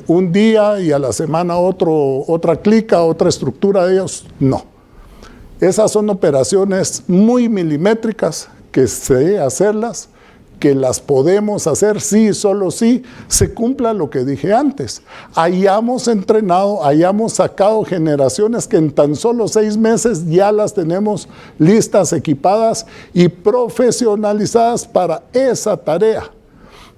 un día y a la semana otra clica, otra estructura de ellos. No. Esas son operaciones muy milimétricas que sé hacerlas, que las podemos hacer sí, solo sí se cumpla lo que dije antes. Hayamos entrenado, hayamos sacado generaciones que en tan solo 6 meses ya las tenemos listas, equipadas y profesionalizadas para esa tarea.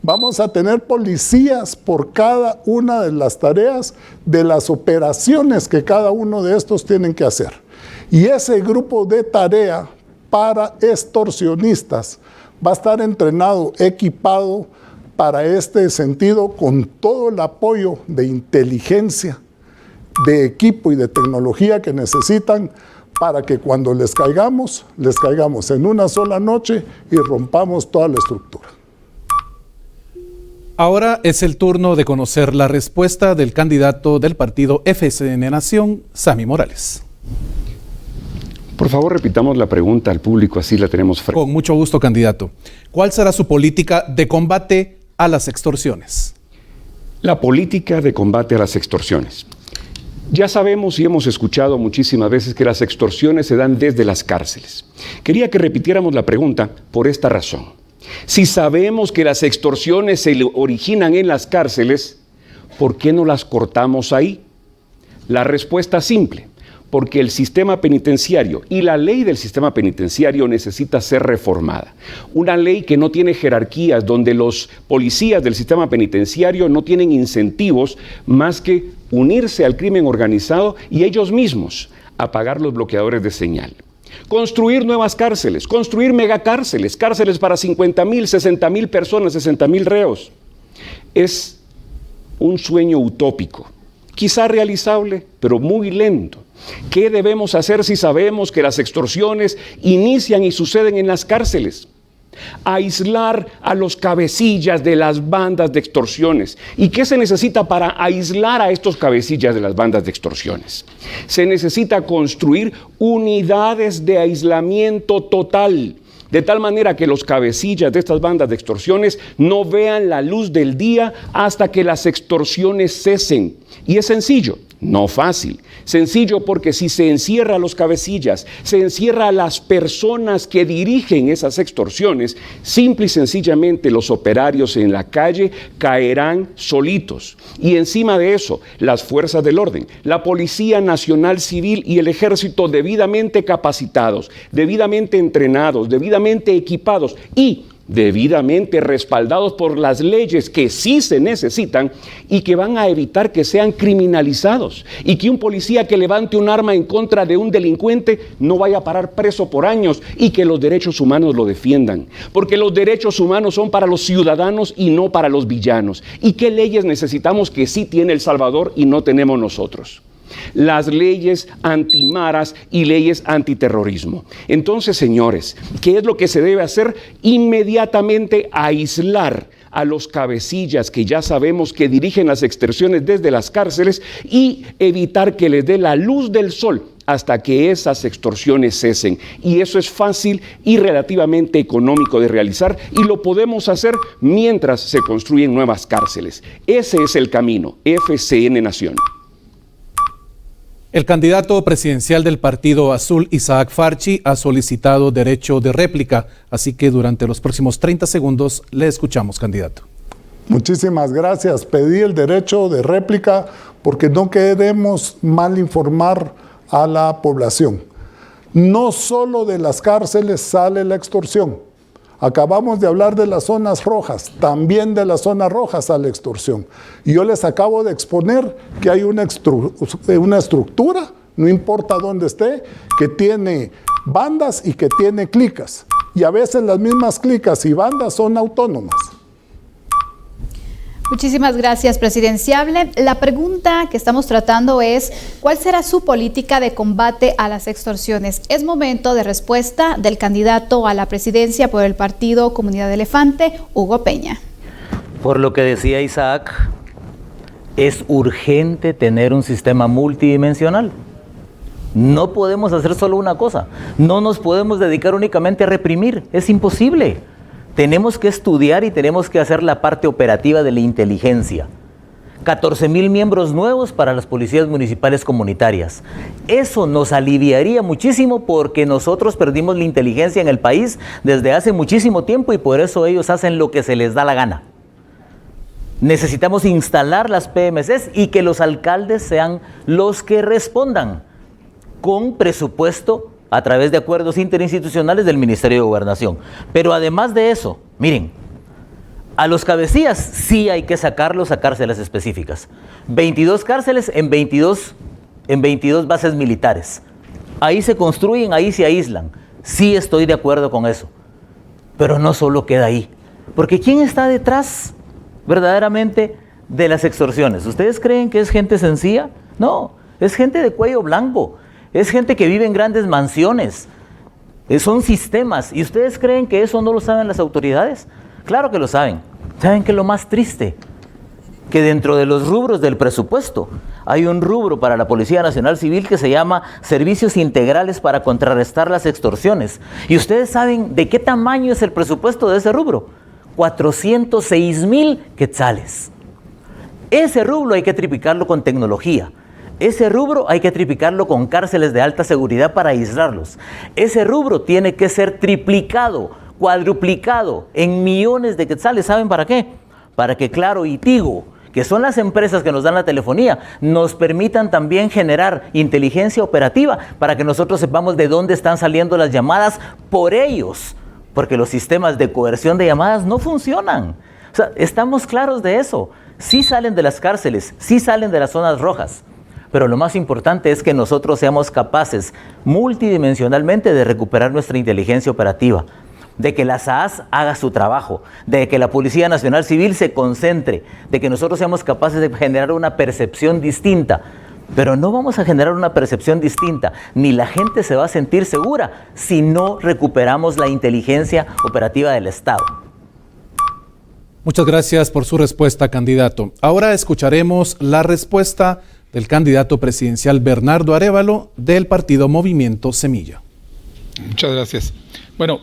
Vamos a tener policías por cada una de las tareas de las operaciones que cada uno de estos tienen que hacer. Y ese grupo de tarea para extorsionistas va a estar entrenado, equipado para este sentido con todo el apoyo de inteligencia, de equipo y de tecnología que necesitan para que cuando les caigamos en una sola noche y rompamos toda la estructura. Ahora es el turno de conocer la respuesta del candidato del partido FCN Nación, Sammy Morales. Por favor, repitamos la pregunta al público, así la tenemos frente. Con mucho gusto, candidato. ¿Cuál será su política de combate a las extorsiones? La política de combate a las extorsiones. Ya sabemos y hemos escuchado muchísimas veces que las extorsiones se dan desde las cárceles. Quería que repitiéramos la pregunta por esta razón. Si sabemos que las extorsiones se originan en las cárceles, ¿por qué no las cortamos ahí? La respuesta es simple. Porque el sistema penitenciario y la ley del sistema penitenciario necesita ser reformada. Una ley que no tiene jerarquías, donde los policías del sistema penitenciario no tienen incentivos más que unirse al crimen organizado y ellos mismos apagar los bloqueadores de señal. Construir nuevas cárceles, construir megacárceles, cárceles para 50,000, 60,000 personas, 60,000 reos. Es un sueño utópico, quizá realizable, pero muy lento. ¿Qué debemos hacer si sabemos que las extorsiones inician y suceden en las cárceles? Aislar a los cabecillas de las bandas de extorsiones. ¿Y qué se necesita para aislar a estos cabecillas de las bandas de extorsiones? Se necesita construir unidades de aislamiento total, de tal manera que los cabecillas de estas bandas de extorsiones no vean la luz del día hasta que las extorsiones cesen. Y es sencillo, no fácil. Sencillo porque si se encierra a los cabecillas, se encierra a las personas que dirigen esas extorsiones, simple y sencillamente los operarios en la calle caerán solitos. Y encima de eso, las fuerzas del orden, la Policía Nacional Civil y el Ejército debidamente capacitados, debidamente entrenados, debidamente equipados y debidamente respaldados por las leyes que sí se necesitan y que van a evitar que sean criminalizados y que un policía que levante un arma en contra de un delincuente no vaya a parar preso por años y que los derechos humanos lo defiendan, porque los derechos humanos son para los ciudadanos y no para los villanos. ¿Y qué leyes necesitamos que sí tiene El Salvador y no tenemos nosotros? Las leyes antimaras y leyes antiterrorismo. Entonces, señores, ¿qué es lo que se debe hacer? Inmediatamente aislar a los cabecillas que ya sabemos que dirigen las extorsiones desde las cárceles y evitar que les dé la luz del sol hasta que esas extorsiones cesen. Y eso es fácil y relativamente económico de realizar y lo podemos hacer mientras se construyen nuevas cárceles. Ese es el camino. FCN Nación. El candidato presidencial del Partido Azul, Isaac Farchi, ha solicitado derecho de réplica, así que durante los próximos 30 segundos le escuchamos, candidato. Muchísimas gracias. Pedí el derecho de réplica porque no queremos mal informar a la población. No solo de las cárceles sale la extorsión. Acabamos de hablar de las zonas rojas, también de las zonas rojas sale extorsión. Y yo les acabo de exponer que hay una estructura, no importa dónde esté, que tiene bandas y que tiene clicas. Y a veces las mismas clicas y bandas son autónomas. Muchísimas gracias, presidenciable. La pregunta que estamos tratando es, ¿cuál será su política de combate a las extorsiones? Es momento de respuesta del candidato a la presidencia por el partido Comunidad Elefante, Hugo Peña. Por lo que decía Isaac, es urgente tener un sistema multidimensional. No podemos hacer solo una cosa. No nos podemos dedicar únicamente a reprimir. Es imposible. Tenemos que estudiar y tenemos que hacer la parte operativa de la inteligencia. 14,000 miembros nuevos para las policías municipales comunitarias. Eso nos aliviaría muchísimo porque nosotros perdimos la inteligencia en el país desde hace muchísimo tiempo y por eso ellos hacen lo que se les da la gana. Necesitamos instalar las PMCs y que los alcaldes sean los que respondan con presupuesto a través de acuerdos interinstitucionales del Ministerio de Gobernación. Pero además de eso, miren, a los cabecillas sí hay que sacarlos a cárceles específicas. 22 cárceles en 22 bases militares. Ahí se construyen, ahí se aíslan. Sí estoy de acuerdo con eso. Pero no solo queda ahí. Porque ¿quién está detrás verdaderamente de las extorsiones? ¿Ustedes creen que es gente sencilla? No, es gente de cuello blanco. Es gente que vive en grandes mansiones, son sistemas. ¿Y ustedes creen que eso no lo saben las autoridades? Claro que lo saben. ¿Saben qué es lo más triste? Que dentro de los rubros del presupuesto hay un rubro para la Policía Nacional Civil que se llama Servicios Integrales para contrarrestar las extorsiones. ¿Y ustedes saben de qué tamaño es el presupuesto de ese rubro? 406,000 quetzales. Ese rubro hay que triplicarlo con tecnología. Ese rubro hay que triplicarlo con cárceles de alta seguridad para aislarlos. Ese rubro tiene que ser triplicado, cuadruplicado en millones de quetzales. ¿Saben para qué? Para que Claro y Tigo, que son las empresas que nos dan la telefonía, nos permitan también generar inteligencia operativa para que nosotros sepamos de dónde están saliendo las llamadas por ellos. Porque los sistemas de coerción de llamadas no funcionan. O sea, estamos claros de eso. Sí salen de las cárceles, sí salen de las zonas rojas. Pero lo más importante es que nosotros seamos capaces multidimensionalmente de recuperar nuestra inteligencia operativa, de que la SAAS haga su trabajo, de que la Policía Nacional Civil se concentre, de que nosotros seamos capaces de generar una percepción distinta. Pero no vamos a generar una percepción distinta, ni la gente se va a sentir segura si no recuperamos la inteligencia operativa del Estado. Muchas gracias por su respuesta, candidato. Ahora escucharemos la respuesta del candidato presidencial Bernardo Arévalo del partido Movimiento Semilla. Muchas gracias. Bueno,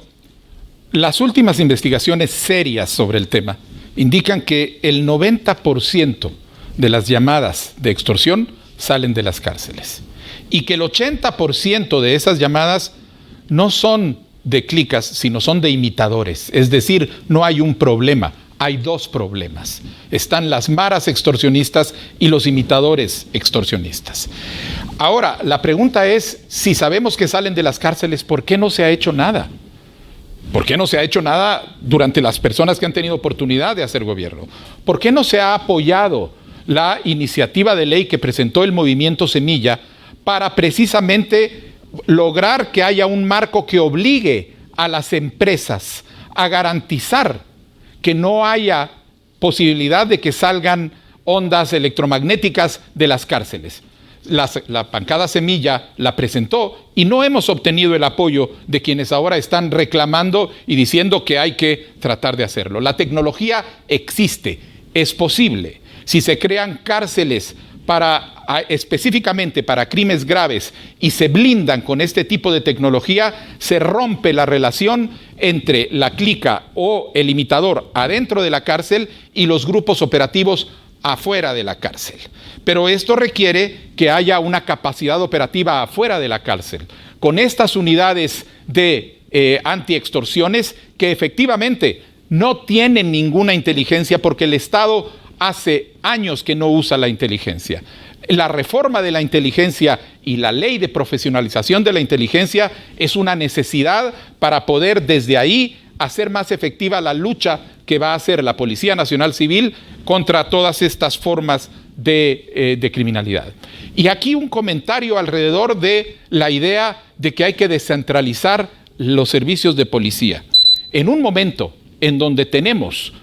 las últimas investigaciones serias sobre el tema indican que el 90% de las llamadas de extorsión salen de las cárceles y que el 80% de esas llamadas no son de clicas, sino son de imitadores. Es decir, no hay un problema. Hay dos problemas. Están las maras extorsionistas y los imitadores extorsionistas. Ahora, la pregunta es, si sabemos que salen de las cárceles, ¿por qué no se ha hecho nada? ¿Por qué no se ha hecho nada durante las personas que han tenido oportunidad de hacer gobierno? ¿Por qué no se ha apoyado la iniciativa de ley que presentó el Movimiento Semilla para precisamente lograr que haya un marco que obligue a las empresas a garantizar que no haya posibilidad de que salgan ondas electromagnéticas de las cárceles? La bancada Semilla la presentó y no hemos obtenido el apoyo de quienes ahora están reclamando y diciendo que hay que tratar de hacerlo. La tecnología existe, es posible. Si se crean cárceles específicamente para crímenes graves y se blindan con este tipo de tecnología, se rompe la relación entre la clica o el imitador adentro de la cárcel y los grupos operativos afuera de la cárcel. Pero esto requiere que haya una capacidad operativa afuera de la cárcel, con estas unidades de antiextorsiones que efectivamente no tienen ninguna inteligencia porque el Estado hace años que no usa la inteligencia. La reforma de la inteligencia y la ley de profesionalización de la inteligencia es una necesidad para poder desde ahí hacer más efectiva la lucha que va a hacer la Policía Nacional Civil contra todas estas formas de criminalidad. Y aquí un comentario alrededor de la idea de que hay que descentralizar los servicios de policía. En un momento en donde tenemos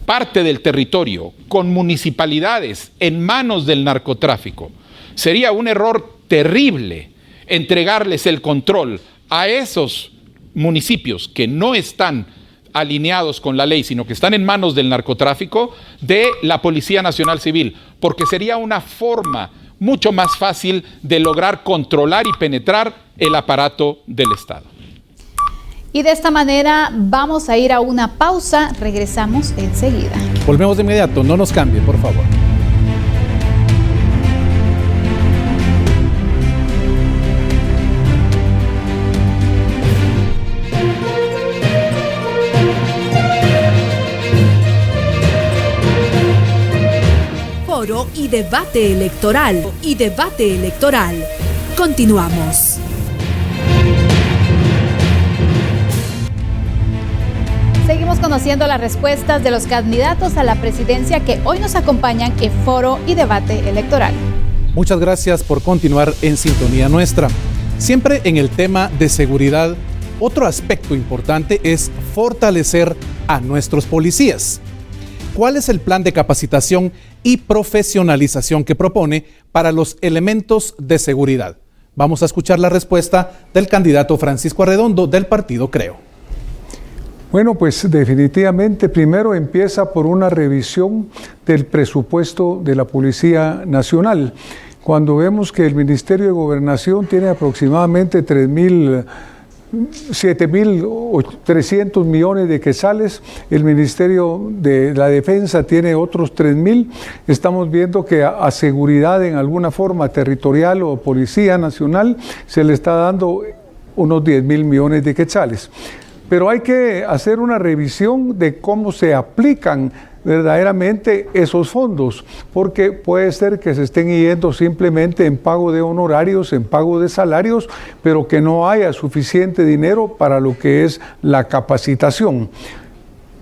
parte del territorio con municipalidades en manos del narcotráfico, sería un error terrible entregarles el control a esos municipios que no están alineados con la ley, sino que están en manos del narcotráfico, de la Policía Nacional Civil, porque sería una forma mucho más fácil de lograr controlar y penetrar el aparato del Estado. Y de esta manera vamos a ir a una pausa, regresamos enseguida. Volvemos de inmediato, no nos cambie, por favor. Foro y debate electoral. Continuamos. Seguimos conociendo las respuestas de los candidatos a la presidencia que hoy nos acompañan en Foro y Debate Electoral. Muchas gracias por continuar en sintonía nuestra. Siempre en el tema de seguridad, otro aspecto importante es fortalecer a nuestros policías. ¿Cuál es el plan de capacitación y profesionalización que propone para los elementos de seguridad? Vamos a escuchar la respuesta del candidato Francisco Arredondo del partido Creo. Bueno, pues definitivamente primero empieza por una revisión del presupuesto de la Policía Nacional. Cuando vemos que el Ministerio de Gobernación tiene aproximadamente 7.300 millones de quetzales, el Ministerio de la Defensa tiene otros 3.000, estamos viendo que a seguridad en alguna forma territorial o Policía Nacional se le está dando unos 10.000 millones de quetzales. Pero hay que hacer una revisión de cómo se aplican verdaderamente esos fondos, porque puede ser que se estén yendo simplemente en pago de honorarios, en pago de salarios, pero que no haya suficiente dinero para lo que es la capacitación.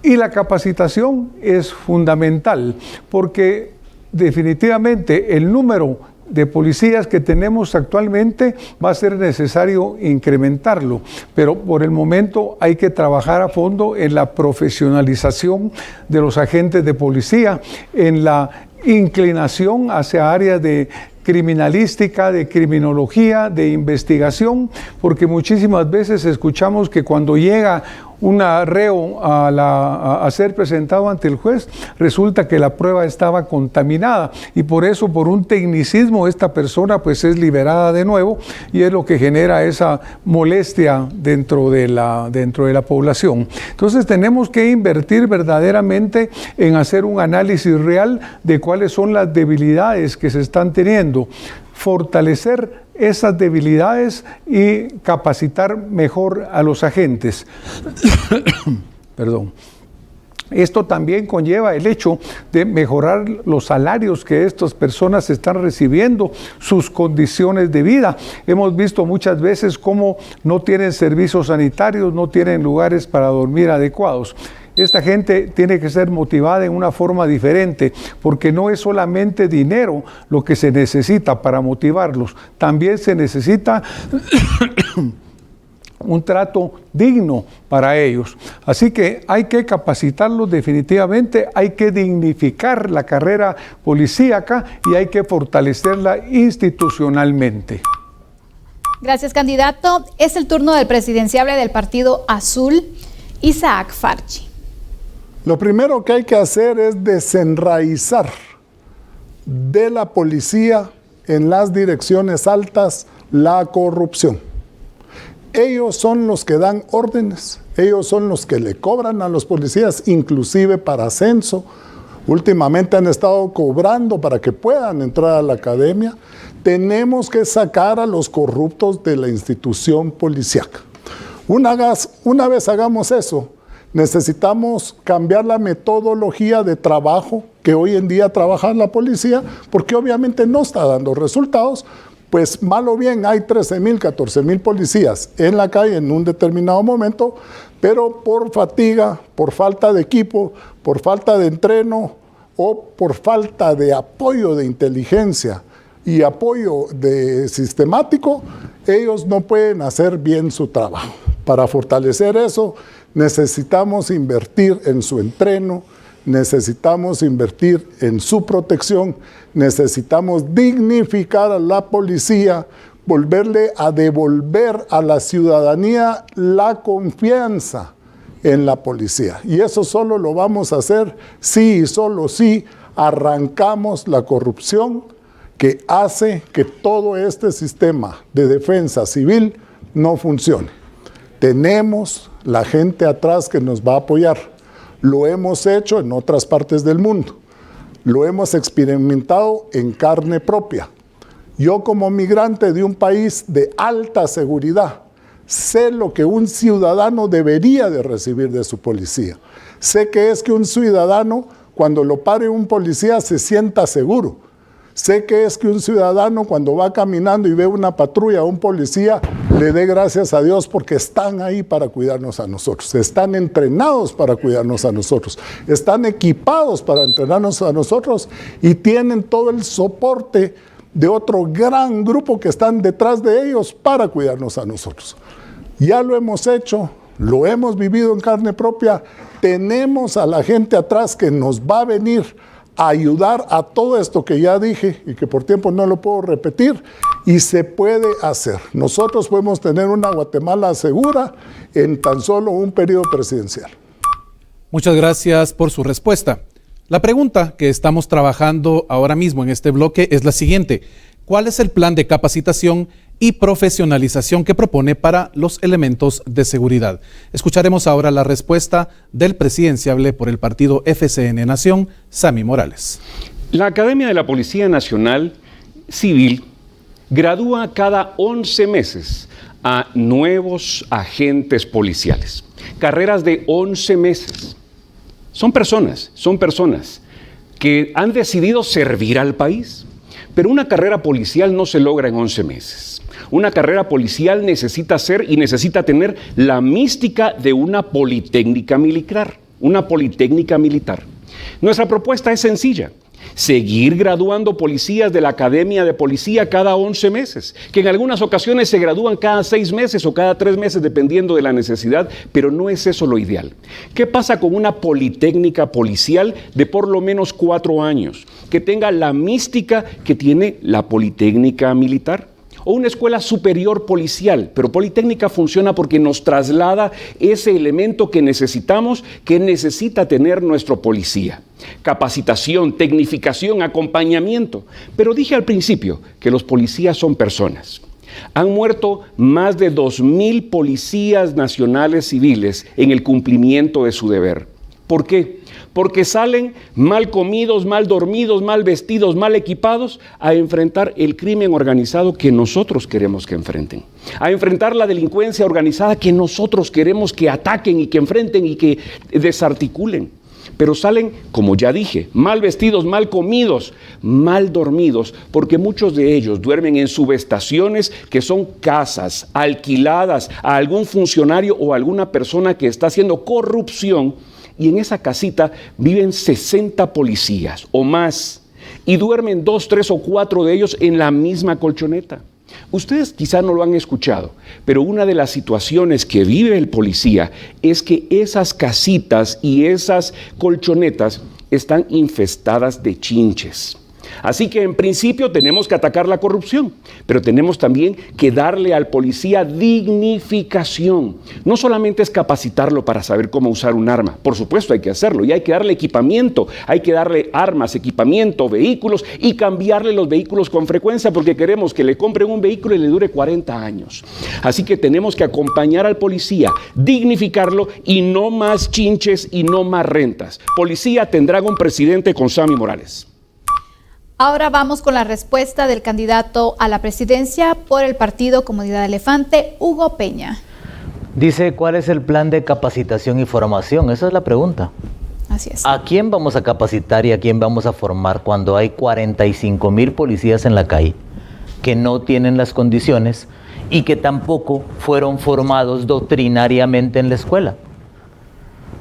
Y la capacitación es fundamental, porque definitivamente el número de policías que tenemos actualmente va a ser necesario incrementarlo, pero por el momento hay que trabajar a fondo en la profesionalización de los agentes de policía, en la inclinación hacia áreas de criminalística, de criminología, de investigación, porque muchísimas veces escuchamos que cuando llega un reo a ser presentado ante el juez, resulta que la prueba estaba contaminada y por eso, por un tecnicismo, esta persona pues es liberada de nuevo y es lo que genera esa molestia dentro de la población. Entonces tenemos que invertir verdaderamente en hacer un análisis real de cuáles son las debilidades que se están teniendo, fortalecer esas debilidades y capacitar mejor a los agentes. Perdón. Esto también conlleva el hecho de mejorar los salarios que estas personas están recibiendo, sus condiciones de vida. Hemos visto muchas veces cómo no tienen servicios sanitarios, no tienen lugares para dormir adecuados. Esta gente tiene que ser motivada en una forma diferente, porque no es solamente dinero lo que se necesita para motivarlos, también se necesita un trato digno para ellos. Así que hay que capacitarlos definitivamente, hay que dignificar la carrera policíaca y hay que fortalecerla institucionalmente. Gracias, candidato. Es el turno del presidenciable del Partido Azul, Isaac Farchi. Lo primero que hay que hacer es desenraizar de la policía en las direcciones altas la corrupción. Ellos son los que dan órdenes, ellos son los que le cobran a los policías, inclusive para ascenso. Últimamente han estado cobrando para que puedan entrar a la academia. Tenemos que sacar a los corruptos de la institución policíaca. Una vez hagamos eso, Necesitamos cambiar la metodología de trabajo que hoy en día trabaja la policía, porque obviamente no está dando resultados. Pues mal o bien hay 13,000, 14,000 policías en la calle en un determinado momento, pero por fatiga, por falta de equipo, por falta de entreno o por falta de apoyo de inteligencia y apoyo sistemático, ellos no pueden hacer bien su trabajo. Para fortalecer eso, necesitamos invertir en su entreno, necesitamos invertir en su protección, necesitamos dignificar a la policía, volverle a devolver a la ciudadanía la confianza en la policía. Y eso solo lo vamos a hacer si y solo si arrancamos la corrupción que hace que todo este sistema de defensa civil no funcione. Tenemos la gente atrás que nos va a apoyar. Lo hemos hecho en otras partes del mundo. Lo hemos experimentado en carne propia. Yo como migrante de un país de alta seguridad, sé lo que un ciudadano debería de recibir de su policía. Sé que es que un ciudadano, cuando lo pare un policía, se sienta seguro. Sé que es que un ciudadano, cuando va caminando y ve una patrulla o un policía, le dé gracias a Dios porque están ahí para cuidarnos a nosotros. Están entrenados para cuidarnos a nosotros. Están equipados para entrenarnos a nosotros y tienen todo el soporte de otro gran grupo que están detrás de ellos para cuidarnos a nosotros. Ya lo hemos hecho, lo hemos vivido en carne propia. Tenemos a la gente atrás que nos va a venir a ayudar a todo esto que ya dije y que por tiempo no lo puedo repetir, y se puede hacer. Nosotros podemos tener una Guatemala segura en tan solo un periodo presidencial. Muchas gracias por su respuesta. La pregunta que estamos trabajando ahora mismo en este bloque es la siguiente: ¿cuál es el plan de capacitación y profesionalización que propone para los elementos de seguridad? Escucharemos ahora la respuesta del presidenciable por el partido FCN Nación, Sammy Morales. La Academia de la Policía Nacional Civil gradúa cada 11 meses a nuevos agentes policiales. Carreras de 11 meses. Son personas que han decidido servir al país. Pero una carrera policial no se logra en 11 meses. Una carrera policial necesita ser y necesita tener la mística de una politécnica militar. Nuestra propuesta es sencilla: seguir graduando policías de la Academia de Policía cada 11 meses, que en algunas ocasiones se gradúan cada 6 meses o cada 3 meses, dependiendo de la necesidad, pero no es eso lo ideal. ¿Qué pasa con una politécnica policial de por lo menos 4 años, que tenga la mística que tiene la politécnica militar? O una escuela superior policial, pero politécnica funciona porque nos traslada ese elemento que necesitamos, que necesita tener nuestro policía. Capacitación, tecnificación, acompañamiento. Pero dije al principio que los policías son personas. Han muerto más de 2,000 policías nacionales civiles en el cumplimiento de su deber. ¿Por qué? Porque salen mal comidos, mal dormidos, mal vestidos, mal equipados a enfrentar el crimen organizado que nosotros queremos que enfrenten, a enfrentar la delincuencia organizada que nosotros queremos que ataquen y que enfrenten y que desarticulen. Pero salen, como ya dije, mal vestidos, mal comidos, mal dormidos, porque muchos de ellos duermen en subestaciones que son casas alquiladas a algún funcionario o alguna persona que está haciendo corrupción. Y en esa casita viven 60 policías o más y duermen 2, 3 o 4 de ellos en la misma colchoneta. Ustedes quizá no lo han escuchado, pero una de las situaciones que vive el policía es que esas casitas y esas colchonetas están infestadas de chinches. Así que en principio tenemos que atacar la corrupción, pero tenemos también que darle al policía dignificación. No solamente es capacitarlo para saber cómo usar un arma, por supuesto hay que hacerlo, y hay que darle equipamiento, hay que darle armas, equipamiento, vehículos y cambiarle los vehículos con frecuencia porque queremos que le compren un vehículo y le dure 40 años. Así que tenemos que acompañar al policía, dignificarlo y no más chinches y no más rentas. Policía tendrá un presidente con Sammy Morales. Ahora vamos con la respuesta del candidato a la presidencia por el partido Comunidad Elefante, Hugo Peña. Dice, ¿cuál es el plan de capacitación y formación? Esa es la pregunta. Así es. ¿A quién vamos a capacitar y a quién vamos a formar cuando hay 45,000 policías en la calle que no tienen las condiciones y que tampoco fueron formados doctrinariamente en la escuela?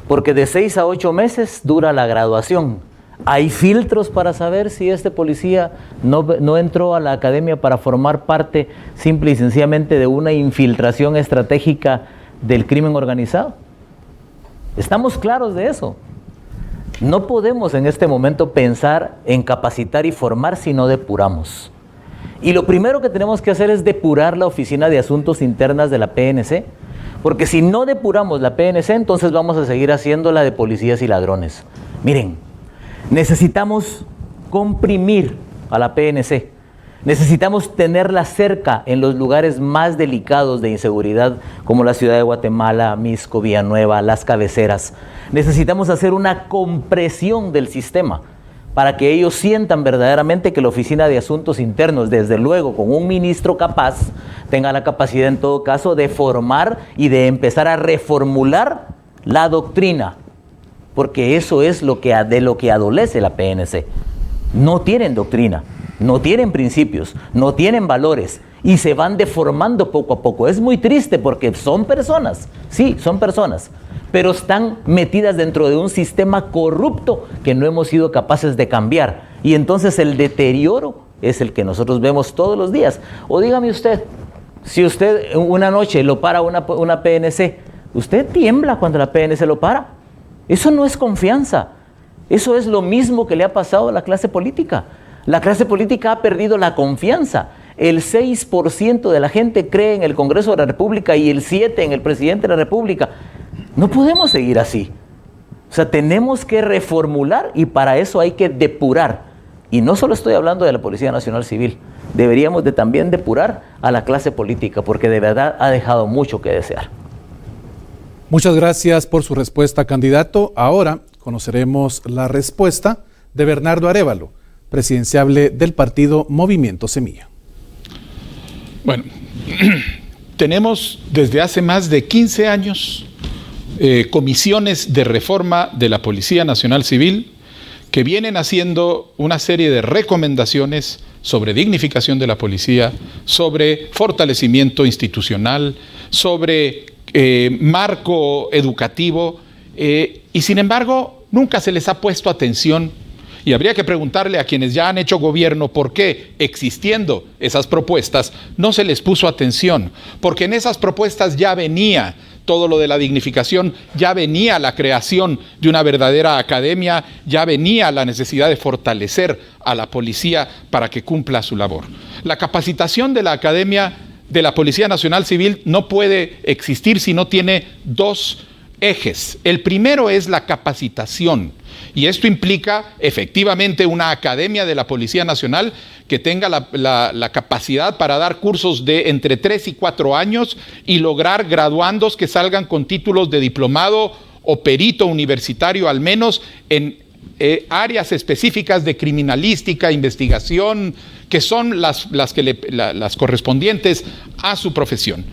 Porque de 6 a 8 meses dura la graduación. ¿Hay filtros para saber si este policía no entró a la academia para formar parte simple y sencillamente de una infiltración estratégica del crimen organizado? Estamos claros de eso. No podemos en este momento pensar en capacitar y formar si no depuramos. Y lo primero que tenemos que hacer es depurar la Oficina de Asuntos Internas de la PNC, porque si no depuramos la PNC, entonces vamos a seguir haciendo la de policías y ladrones. Miren, necesitamos comprimir a la PNC. Necesitamos tenerla cerca en los lugares más delicados de inseguridad, como la ciudad de Guatemala, Mixco, Villanueva, las cabeceras. Necesitamos hacer una compresión del sistema para que ellos sientan verdaderamente que la Oficina de Asuntos Internos, desde luego con un ministro capaz, tenga la capacidad en todo caso de formar y de empezar a reformular la doctrina, porque eso es de lo que adolece la PNC. No tienen doctrina, no tienen principios, no tienen valores y se van deformando poco a poco. Es muy triste porque son personas, sí, son personas, pero están metidas dentro de un sistema corrupto que no hemos sido capaces de cambiar. Y entonces el deterioro es el que nosotros vemos todos los días. O dígame usted, si usted una noche lo para una PNC, ¿usted tiembla cuando la PNC lo para? Eso no es confianza. Eso es lo mismo que le ha pasado a la clase política. La clase política ha perdido la confianza. El 6% de la gente cree en el Congreso de la República y el 7% en el Presidente de la República. No podemos seguir así. O sea, tenemos que reformular y para eso hay que depurar. Y no solo estoy hablando de la Policía Nacional Civil. Deberíamos de también depurar a la clase política porque de verdad ha dejado mucho que desear. Muchas gracias por su respuesta, candidato. Ahora conoceremos la respuesta de Bernardo Arévalo, presidenciable del partido Movimiento Semilla. Bueno, tenemos desde hace más de 15 años comisiones de reforma de la Policía Nacional Civil que vienen haciendo una serie de recomendaciones sobre dignificación de la policía, sobre fortalecimiento institucional, sobre marco educativo, y sin embargo nunca se les ha puesto atención. Y habría que preguntarle a quienes ya han hecho gobierno por qué, existiendo esas propuestas, no se les puso atención. Porque en esas propuestas ya venía todo lo de la dignificación, ya venía la creación de una verdadera academia, ya venía la necesidad de fortalecer a la policía para que cumpla su labor. La capacitación de la Academia de la Policía Nacional Civil no puede existir si no tiene dos ejes. El primero es la capacitación. Y esto implica efectivamente una academia de la Policía Nacional que tenga la capacidad para dar cursos de entre 3 y 4 años y lograr graduandos que salgan con títulos de diplomado o perito universitario, al menos en áreas específicas de criminalística, investigación, que son las correspondientes a su profesión.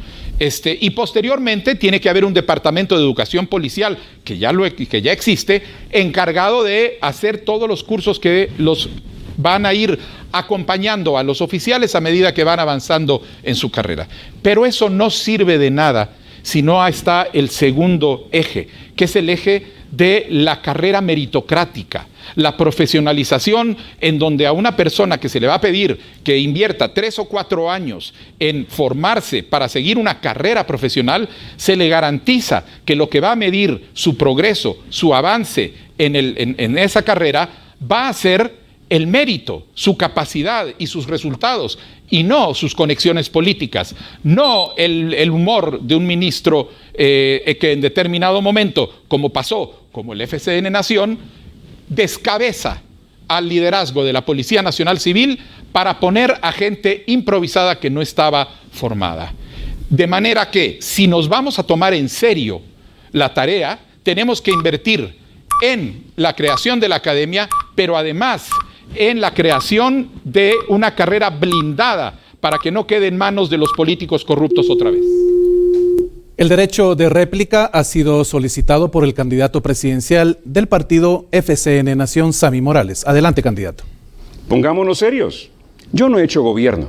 Y posteriormente tiene que haber un departamento de educación policial que ya existe, encargado de hacer todos los cursos que los van a ir acompañando a los oficiales a medida que van avanzando en su carrera. Pero eso no sirve de nada si no está el segundo eje, que es el eje de la carrera meritocrática, la profesionalización, en donde a una persona que se le va a pedir que invierta 3 o 4 años en formarse para seguir una carrera profesional, se le garantiza que lo que va a medir su progreso, su avance en esa carrera, va a ser el mérito, su capacidad y sus resultados, y no sus conexiones políticas, no el humor de un ministro que en determinado momento, como pasó, como el FCN Nación, descabeza al liderazgo de la Policía Nacional Civil para poner a gente improvisada que no estaba formada. De manera que, si nos vamos a tomar en serio la tarea, tenemos que invertir en la creación de la academia, pero además en la creación de una carrera blindada para que no quede en manos de los políticos corruptos otra vez. El derecho de réplica ha sido solicitado por el candidato presidencial del partido FCN Nación, Sammy Morales. Adelante, candidato. Pongámonos serios. Yo no he hecho gobierno.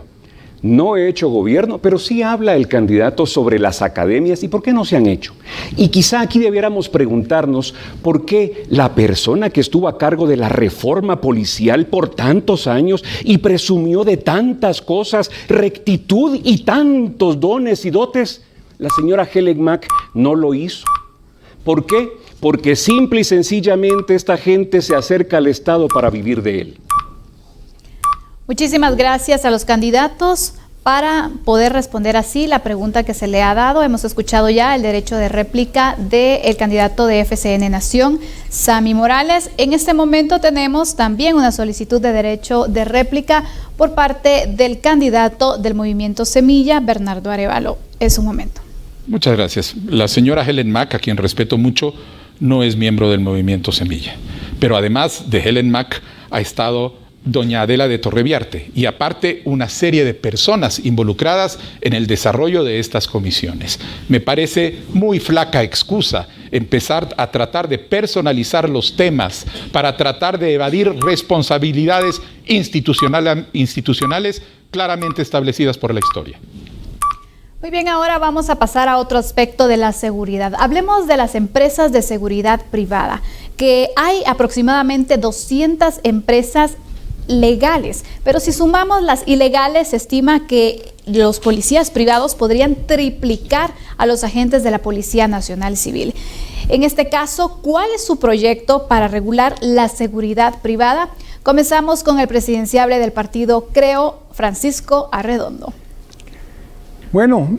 No he hecho gobierno, pero sí habla el candidato sobre las academias y por qué no se han hecho. Y quizá aquí debiéramos preguntarnos por qué la persona que estuvo a cargo de la reforma policial por tantos años y presumió de tantas cosas, rectitud y tantos dones y dotes, la señora Helen Mack no lo hizo. ¿Por qué? Porque simple y sencillamente esta gente se acerca al Estado para vivir de él. Muchísimas gracias a los candidatos para poder responder así la pregunta que se le ha dado. Hemos escuchado ya el derecho de réplica del candidato de FCN Nación, Sammy Morales. En este momento tenemos también una solicitud de derecho de réplica por parte del candidato del Movimiento Semilla, Bernardo Arévalo. Es su momento. Muchas gracias. La señora Helen Mack, a quien respeto mucho, no es miembro del Movimiento Semilla. Pero además de Helen Mack, ha estado doña Adela de Torreviarte y aparte una serie de personas involucradas en el desarrollo de estas comisiones. Me parece muy flaca excusa empezar a tratar de personalizar los temas para tratar de evadir responsabilidades institucionales claramente establecidas por la historia. Muy bien, ahora vamos a pasar a otro aspecto de la seguridad. Hablemos de las empresas de seguridad privada, que hay aproximadamente 200 empresas legales, pero si sumamos las ilegales, se estima que los policías privados podrían triplicar a los agentes de la Policía Nacional Civil. En este caso, ¿cuál es su proyecto para regular la seguridad privada? Comenzamos con el presidenciable del partido Creo, Francisco Arredondo. Bueno,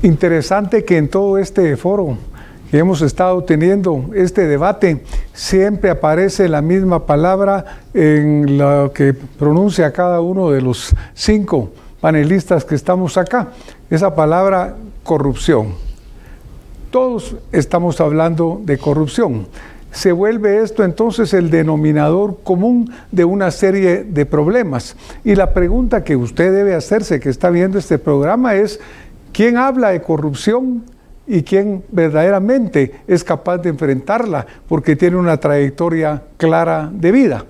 interesante que en todo este foro que hemos estado teniendo este debate, siempre aparece la misma palabra en lo que pronuncia cada uno de los 5 panelistas que estamos acá. Esa palabra, corrupción. Todos estamos hablando de corrupción. Se vuelve esto entonces el denominador común de una serie de problemas. Y la pregunta que usted debe hacerse, que está viendo este programa, es ¿quién habla de corrupción? Y quién verdaderamente es capaz de enfrentarla porque tiene una trayectoria clara de vida.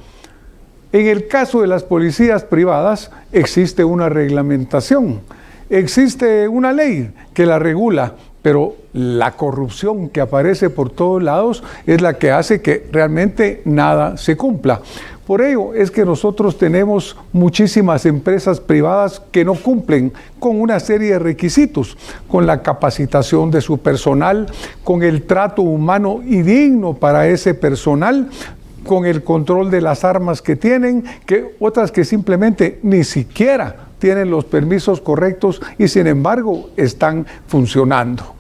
En el caso de las policías privadas existe una reglamentación, existe una ley que la regula, pero la corrupción que aparece por todos lados es la que hace que realmente nada se cumpla. Por ello es que nosotros tenemos muchísimas empresas privadas que no cumplen con una serie de requisitos, con la capacitación de su personal, con el trato humano y digno para ese personal, con el control de las armas que tienen, que otras que simplemente ni siquiera tienen los permisos correctos y sin embargo están funcionando.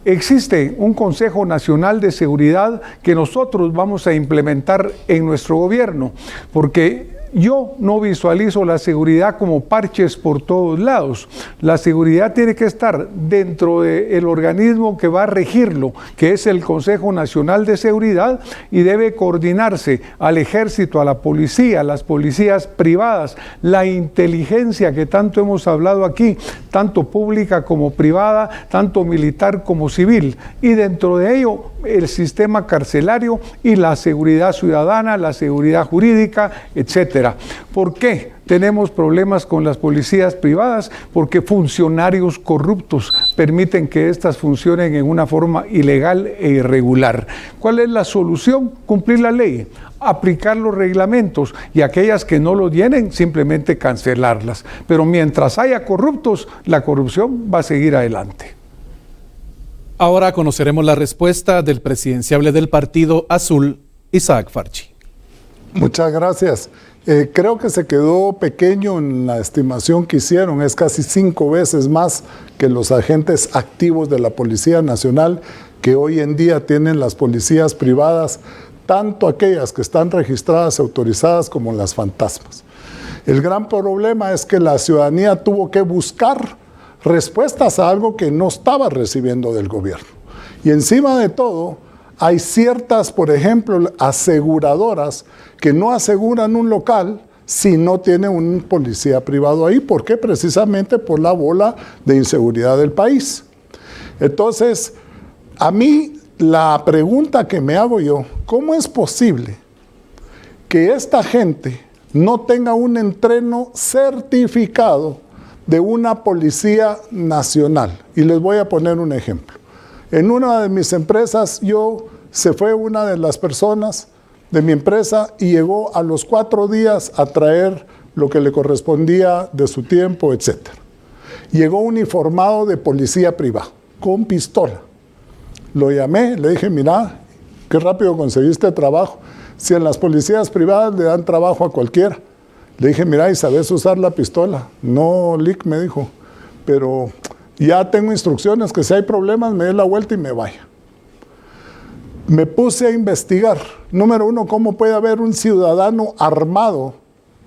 Existe un Consejo Nacional de Seguridad que nosotros vamos a implementar en nuestro gobierno, porque yo no visualizo la seguridad como parches por todos lados. La seguridad tiene que estar dentro del organismo que va a regirlo, que es el Consejo Nacional de Seguridad, y debe coordinarse al ejército, a la policía, a las policías privadas, la inteligencia que tanto hemos hablado aquí, tanto pública como privada, tanto militar como civil, y dentro de ello el sistema carcelario y la seguridad ciudadana, la seguridad jurídica, etcétera. ¿Por qué tenemos problemas con las policías privadas? Porque funcionarios corruptos permiten que éstas funcionen en una forma ilegal e irregular. ¿Cuál es la solución? Cumplir la ley, aplicar los reglamentos y aquellas que no lo tienen, simplemente cancelarlas. Pero mientras haya corruptos, la corrupción va a seguir adelante. Ahora conoceremos la respuesta del presidenciable del Partido Azul, Isaac Farchi. Muchas gracias. Creo que se quedó pequeño en la estimación que hicieron, es casi 5 veces más que los agentes activos de la Policía Nacional que hoy en día tienen las policías privadas, tanto aquellas que están registradas y autorizadas como las fantasmas. El gran problema es que la ciudadanía tuvo que buscar respuestas a algo que no estaba recibiendo del gobierno. Y encima de todo, hay ciertas, por ejemplo, aseguradoras que no aseguran un local si no tiene un policía privado ahí. ¿Por qué? Precisamente por la bola de inseguridad del país. Entonces, a mí la pregunta que me hago yo, ¿cómo es posible que esta gente no tenga un entreno certificado de una policía nacional? Y les voy a poner un ejemplo. En una de mis empresas, se fue una de las personas de mi empresa y llegó a los 4 días a traer lo que le correspondía de su tiempo, etc. Llegó uniformado de policía privada, con pistola. Lo llamé, le dije, mira, qué rápido conseguiste trabajo. Si en las policías privadas le dan trabajo a cualquiera. Le dije, mira, ¿y sabes usar la pistola? No, Lick, me dijo, pero ya tengo instrucciones que si hay problemas me dé la vuelta y me vaya. Me puse a investigar. Número 1, ¿cómo puede haber un ciudadano armado,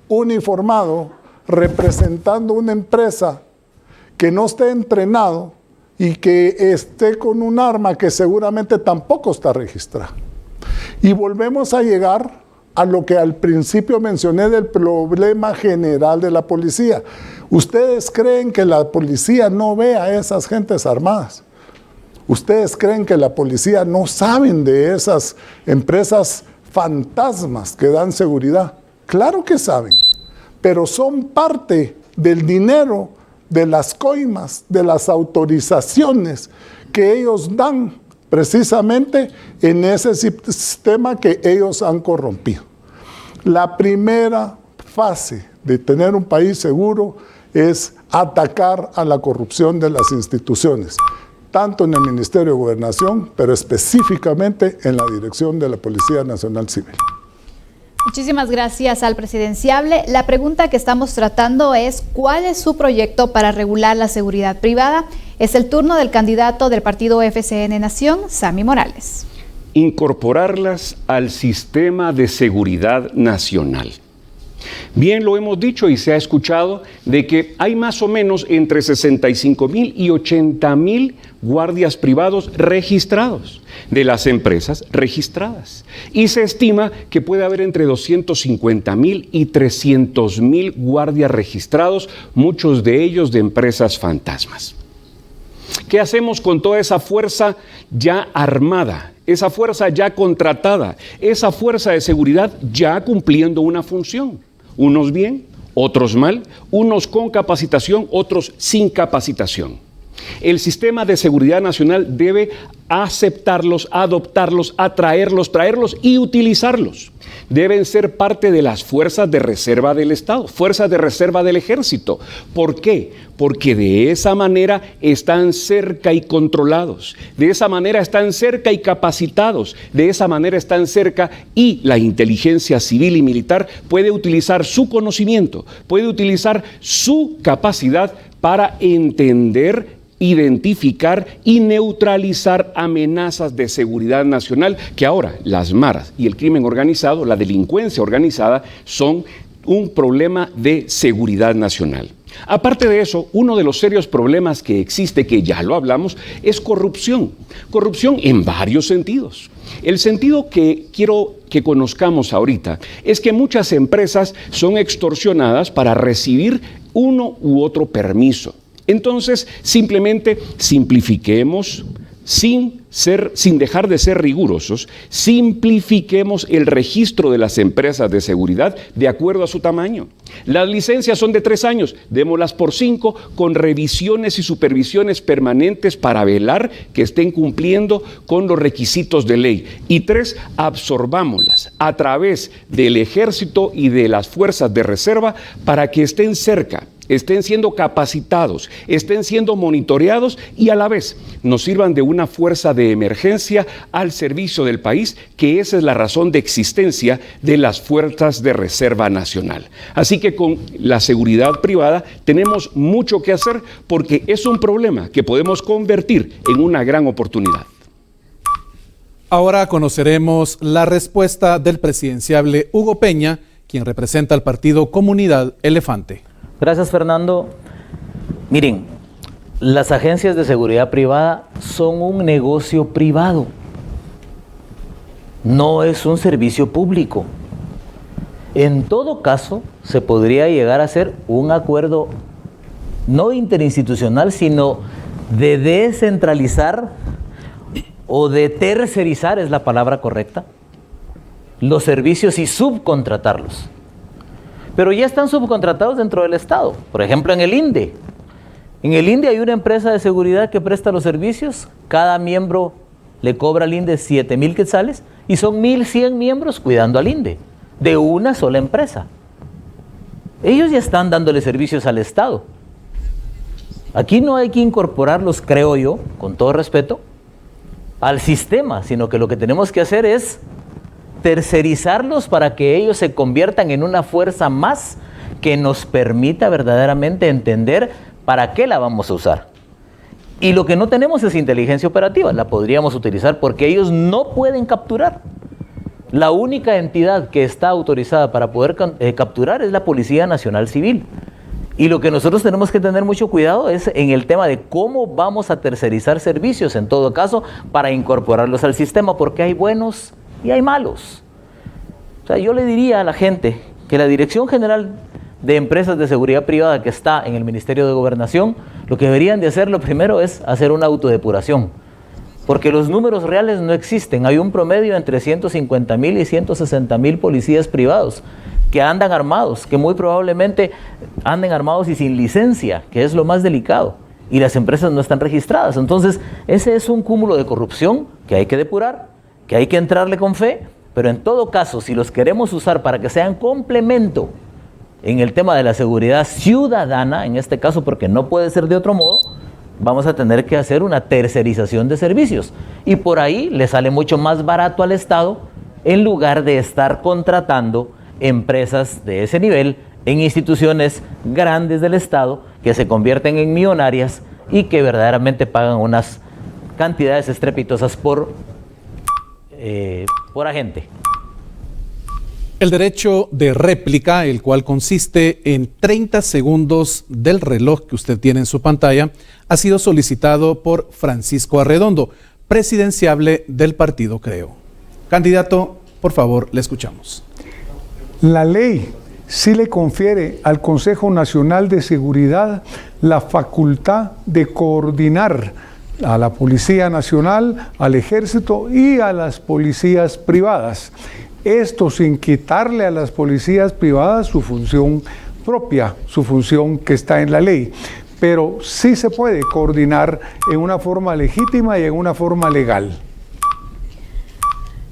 uniformado, representando una empresa que no esté entrenado y que esté con un arma que seguramente tampoco está registrada? Y volvemos a llegar a lo que al principio mencioné del problema general de la policía. ¿Ustedes creen que la policía no ve a esas gentes armadas? ¿Ustedes creen que la policía no saben de esas empresas fantasmas que dan seguridad? Claro que saben, pero son parte del dinero, de las coimas, de las autorizaciones que ellos dan precisamente en ese sistema que ellos han corrompido. La primera fase de tener un país seguro es atacar a la corrupción de las instituciones, tanto en el Ministerio de Gobernación, pero específicamente en la dirección de la Policía Nacional Civil. Muchísimas gracias al presidenciable. La pregunta que estamos tratando es ¿cuál es su proyecto para regular la seguridad privada? Es el turno del candidato del partido FCN Nación, Sammy Morales. Incorporarlas al sistema de seguridad nacional. Bien lo hemos dicho y se ha escuchado de que hay más o menos entre 65,000 y 80,000 guardias privados registrados de las empresas registradas. Y se estima que puede haber entre 250,000 y 300,000 guardias registrados, muchos de ellos de empresas fantasmas. ¿Qué hacemos con toda esa fuerza ya armada, esa fuerza ya contratada, esa fuerza de seguridad ya cumpliendo una función? Unos bien, otros mal, unos con capacitación, otros sin capacitación. El sistema de seguridad nacional debe aceptarlos, adoptarlos, atraerlos, traerlos y utilizarlos. Deben ser parte de las fuerzas de reserva del Estado, fuerzas de reserva del Ejército. ¿Por qué? Porque de esa manera están cerca y controlados, de esa manera están cerca y capacitados, de esa manera están cerca y la inteligencia civil y militar puede utilizar su conocimiento, puede utilizar su capacidad para entender, identificar y neutralizar amenazas de seguridad nacional que ahora las maras y el crimen organizado, la delincuencia organizada, son un problema de seguridad nacional. Aparte de eso, uno de los serios problemas que existe, que ya lo hablamos, es corrupción. Corrupción en varios sentidos. El sentido que quiero que conozcamos ahorita es que muchas empresas son extorsionadas para recibir uno u otro permiso. Entonces, simplemente simplifiquemos, sin dejar de ser rigurosos, simplifiquemos el registro de las empresas de seguridad de acuerdo a su tamaño. Las licencias son de 3 años, démoslas por 5 con revisiones y supervisiones permanentes para velar que estén cumpliendo con los requisitos de ley. Y 3, absorbámoslas a través del ejército y de las fuerzas de reserva para que estén cerca, estén siendo capacitados, estén siendo monitoreados y a la vez nos sirvan de una fuerza de emergencia al servicio del país, que esa es la razón de existencia de las fuerzas de reserva nacional. Así que con la seguridad privada tenemos mucho que hacer porque es un problema que podemos convertir en una gran oportunidad. Ahora conoceremos la respuesta del presidenciable Hugo Peña, quien representa al partido Comunidad Elefante. Gracias, Fernando. Miren, las agencias de seguridad privada son un negocio privado. No es un servicio público. En todo caso, se podría llegar a hacer un acuerdo no interinstitucional, sino de descentralizar o de tercerizar, es la palabra correcta, los servicios y subcontratarlos. Pero ya están subcontratados dentro del Estado. Por ejemplo, en el INDE. En el INDE hay una empresa de seguridad que presta los servicios. Cada miembro le cobra al INDE 7,000 quetzales y son 1,100 miembros cuidando al INDE, de una sola empresa. Ellos ya están dándole servicios al Estado. Aquí no hay que incorporarlos, creo yo, con todo respeto, al sistema, sino que lo que tenemos que hacer es tercerizarlos para que ellos se conviertan en una fuerza más que nos permita verdaderamente entender para qué la vamos a usar. Y lo que no tenemos es inteligencia operativa, la podríamos utilizar porque ellos no pueden capturar. La única entidad que está autorizada para poder capturar es la Policía Nacional Civil. Y lo que nosotros tenemos que tener mucho cuidado es en el tema de cómo vamos a tercerizar servicios, en todo caso, para incorporarlos al sistema, porque hay buenos y hay malos. O sea, yo le diría a la gente que la Dirección General de Empresas de Seguridad Privada que está en el Ministerio de Gobernación, lo que deberían de hacer lo primero es hacer una autodepuración, porque los números reales no existen. Hay un promedio entre 150,000 y 160,000 policías privados que andan armados, que muy probablemente anden armados y sin licencia, que es lo más delicado, y las empresas no están registradas. Entonces, ese es un cúmulo de corrupción que hay que depurar, que hay que entrarle con fe, pero en todo caso, si los queremos usar para que sean complemento en el tema de la seguridad ciudadana, en este caso porque no puede ser de otro modo, vamos a tener que hacer una tercerización de servicios. Y por ahí le sale mucho más barato al Estado en lugar de estar contratando empresas de ese nivel en instituciones grandes del Estado que se convierten en millonarias y que verdaderamente pagan unas cantidades estrepitosas por agente. El derecho de réplica, el cual consiste en 30 segundos del reloj que usted tiene en su pantalla, ha sido solicitado por Francisco Arredondo, presidenciable del partido Creo. Candidato, por favor, le escuchamos. La ley sí le confiere al Consejo Nacional de Seguridad la facultad de coordinar a la Policía Nacional, al Ejército y a las policías privadas. Esto sin quitarle a las policías privadas su función propia, su función que está en la ley. Pero sí se puede coordinar en una forma legítima y en una forma legal.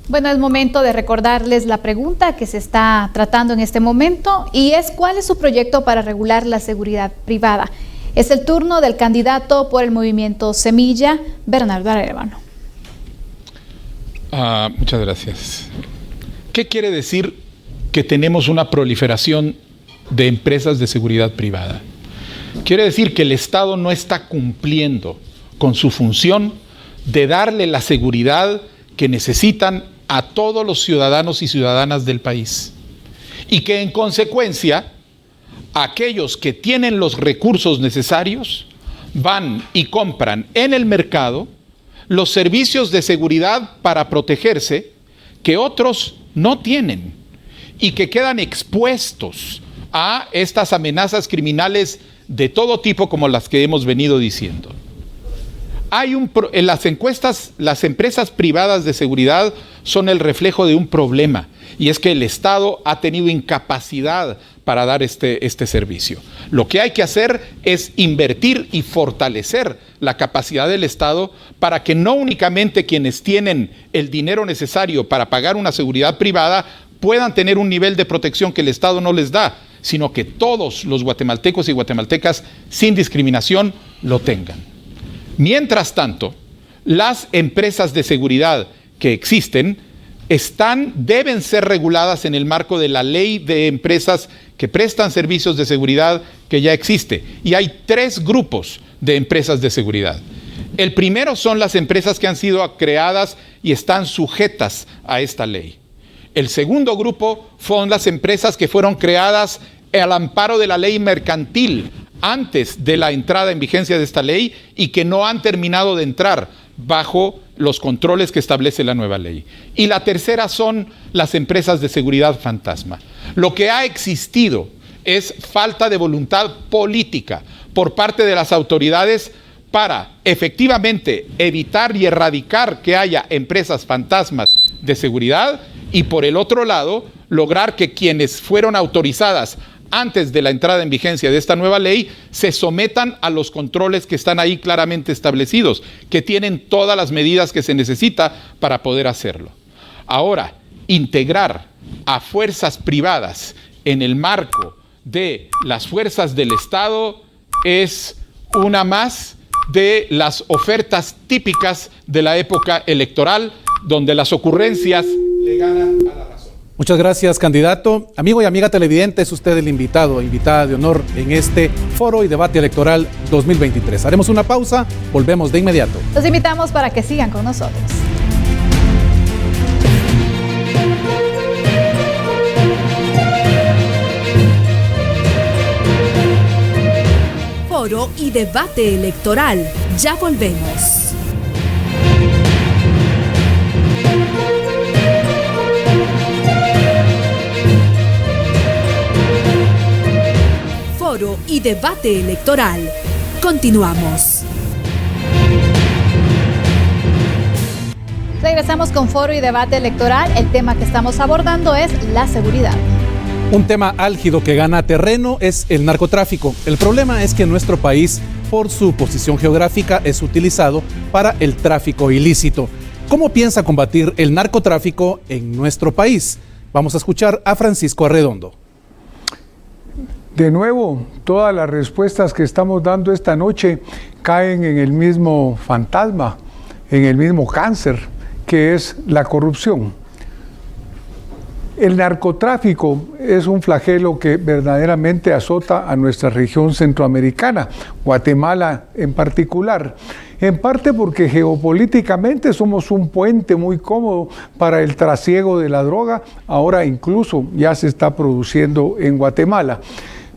Bueno, es momento de recordarles la pregunta que se está tratando en este momento y es ¿cuál es su proyecto para regular la seguridad privada? Es el turno del candidato por el movimiento Semilla, Bernardo Arevalo. Muchas gracias. ¿Qué quiere decir que tenemos una proliferación de empresas de seguridad privada? Quiere decir que el Estado no está cumpliendo con su función de darle la seguridad que necesitan a todos los ciudadanos y ciudadanas del país. Y que en consecuencia, aquellos que tienen los recursos necesarios van y compran en el mercado los servicios de seguridad para protegerse que otros no tienen y que quedan expuestos a estas amenazas criminales de todo tipo como las que hemos venido diciendo. En las encuestas, las empresas privadas de seguridad son el reflejo de un problema y es que el Estado ha tenido incapacidad para dar este servicio. Lo que hay que hacer es invertir y fortalecer la capacidad del Estado para que no únicamente quienes tienen el dinero necesario para pagar una seguridad privada puedan tener un nivel de protección que el Estado no les da, sino que todos los guatemaltecos y guatemaltecas sin discriminación lo tengan. Mientras tanto, las empresas de seguridad que existen deben ser reguladas en el marco de la ley de empresas que prestan servicios de seguridad que ya existe. Y hay 3 grupos de empresas de seguridad. El primero son las empresas que han sido creadas y están sujetas a esta ley. El segundo grupo son las empresas que fueron creadas al amparo de la ley mercantil antes de la entrada en vigencia de esta ley y que no han terminado de entrar bajo los controles que establece la nueva ley. Y la tercera son las empresas de seguridad fantasma. Lo que ha existido es falta de voluntad política por parte de las autoridades para efectivamente evitar y erradicar que haya empresas fantasmas de seguridad y por el otro lado lograr que quienes fueron autorizadas antes de la entrada en vigencia de esta nueva ley se sometan a los controles que están ahí claramente establecidos, que tienen todas las medidas que se necesita para poder hacerlo. Ahora, integrar a fuerzas privadas en el marco de las fuerzas del Estado es una más de las ofertas típicas de la época electoral, donde las ocurrencias le ganan a la razón. Muchas gracias, candidato. Amigo y amiga televidente, es usted el invitado, invitada de honor en este Foro y Debate Electoral 2023. Haremos una pausa, volvemos de inmediato. Los invitamos para que sigan con nosotros. Foro y Debate Electoral. Ya volvemos. Foro y Debate Electoral. Continuamos. Regresamos con Foro y Debate Electoral. El tema que estamos abordando es la seguridad. Un tema álgido que gana terreno es el narcotráfico. El problema es que nuestro país, por su posición geográfica, es utilizado para el tráfico ilícito. ¿Cómo piensa combatir el narcotráfico en nuestro país? Vamos a escuchar a Francisco Arredondo. De nuevo, todas las respuestas que estamos dando esta noche caen en el mismo fantasma, en el mismo cáncer, que es la corrupción. El narcotráfico es un flagelo que verdaderamente azota a nuestra región centroamericana, Guatemala en particular, en parte porque geopolíticamente somos un puente muy cómodo para el trasiego de la droga, ahora incluso ya se está produciendo en Guatemala.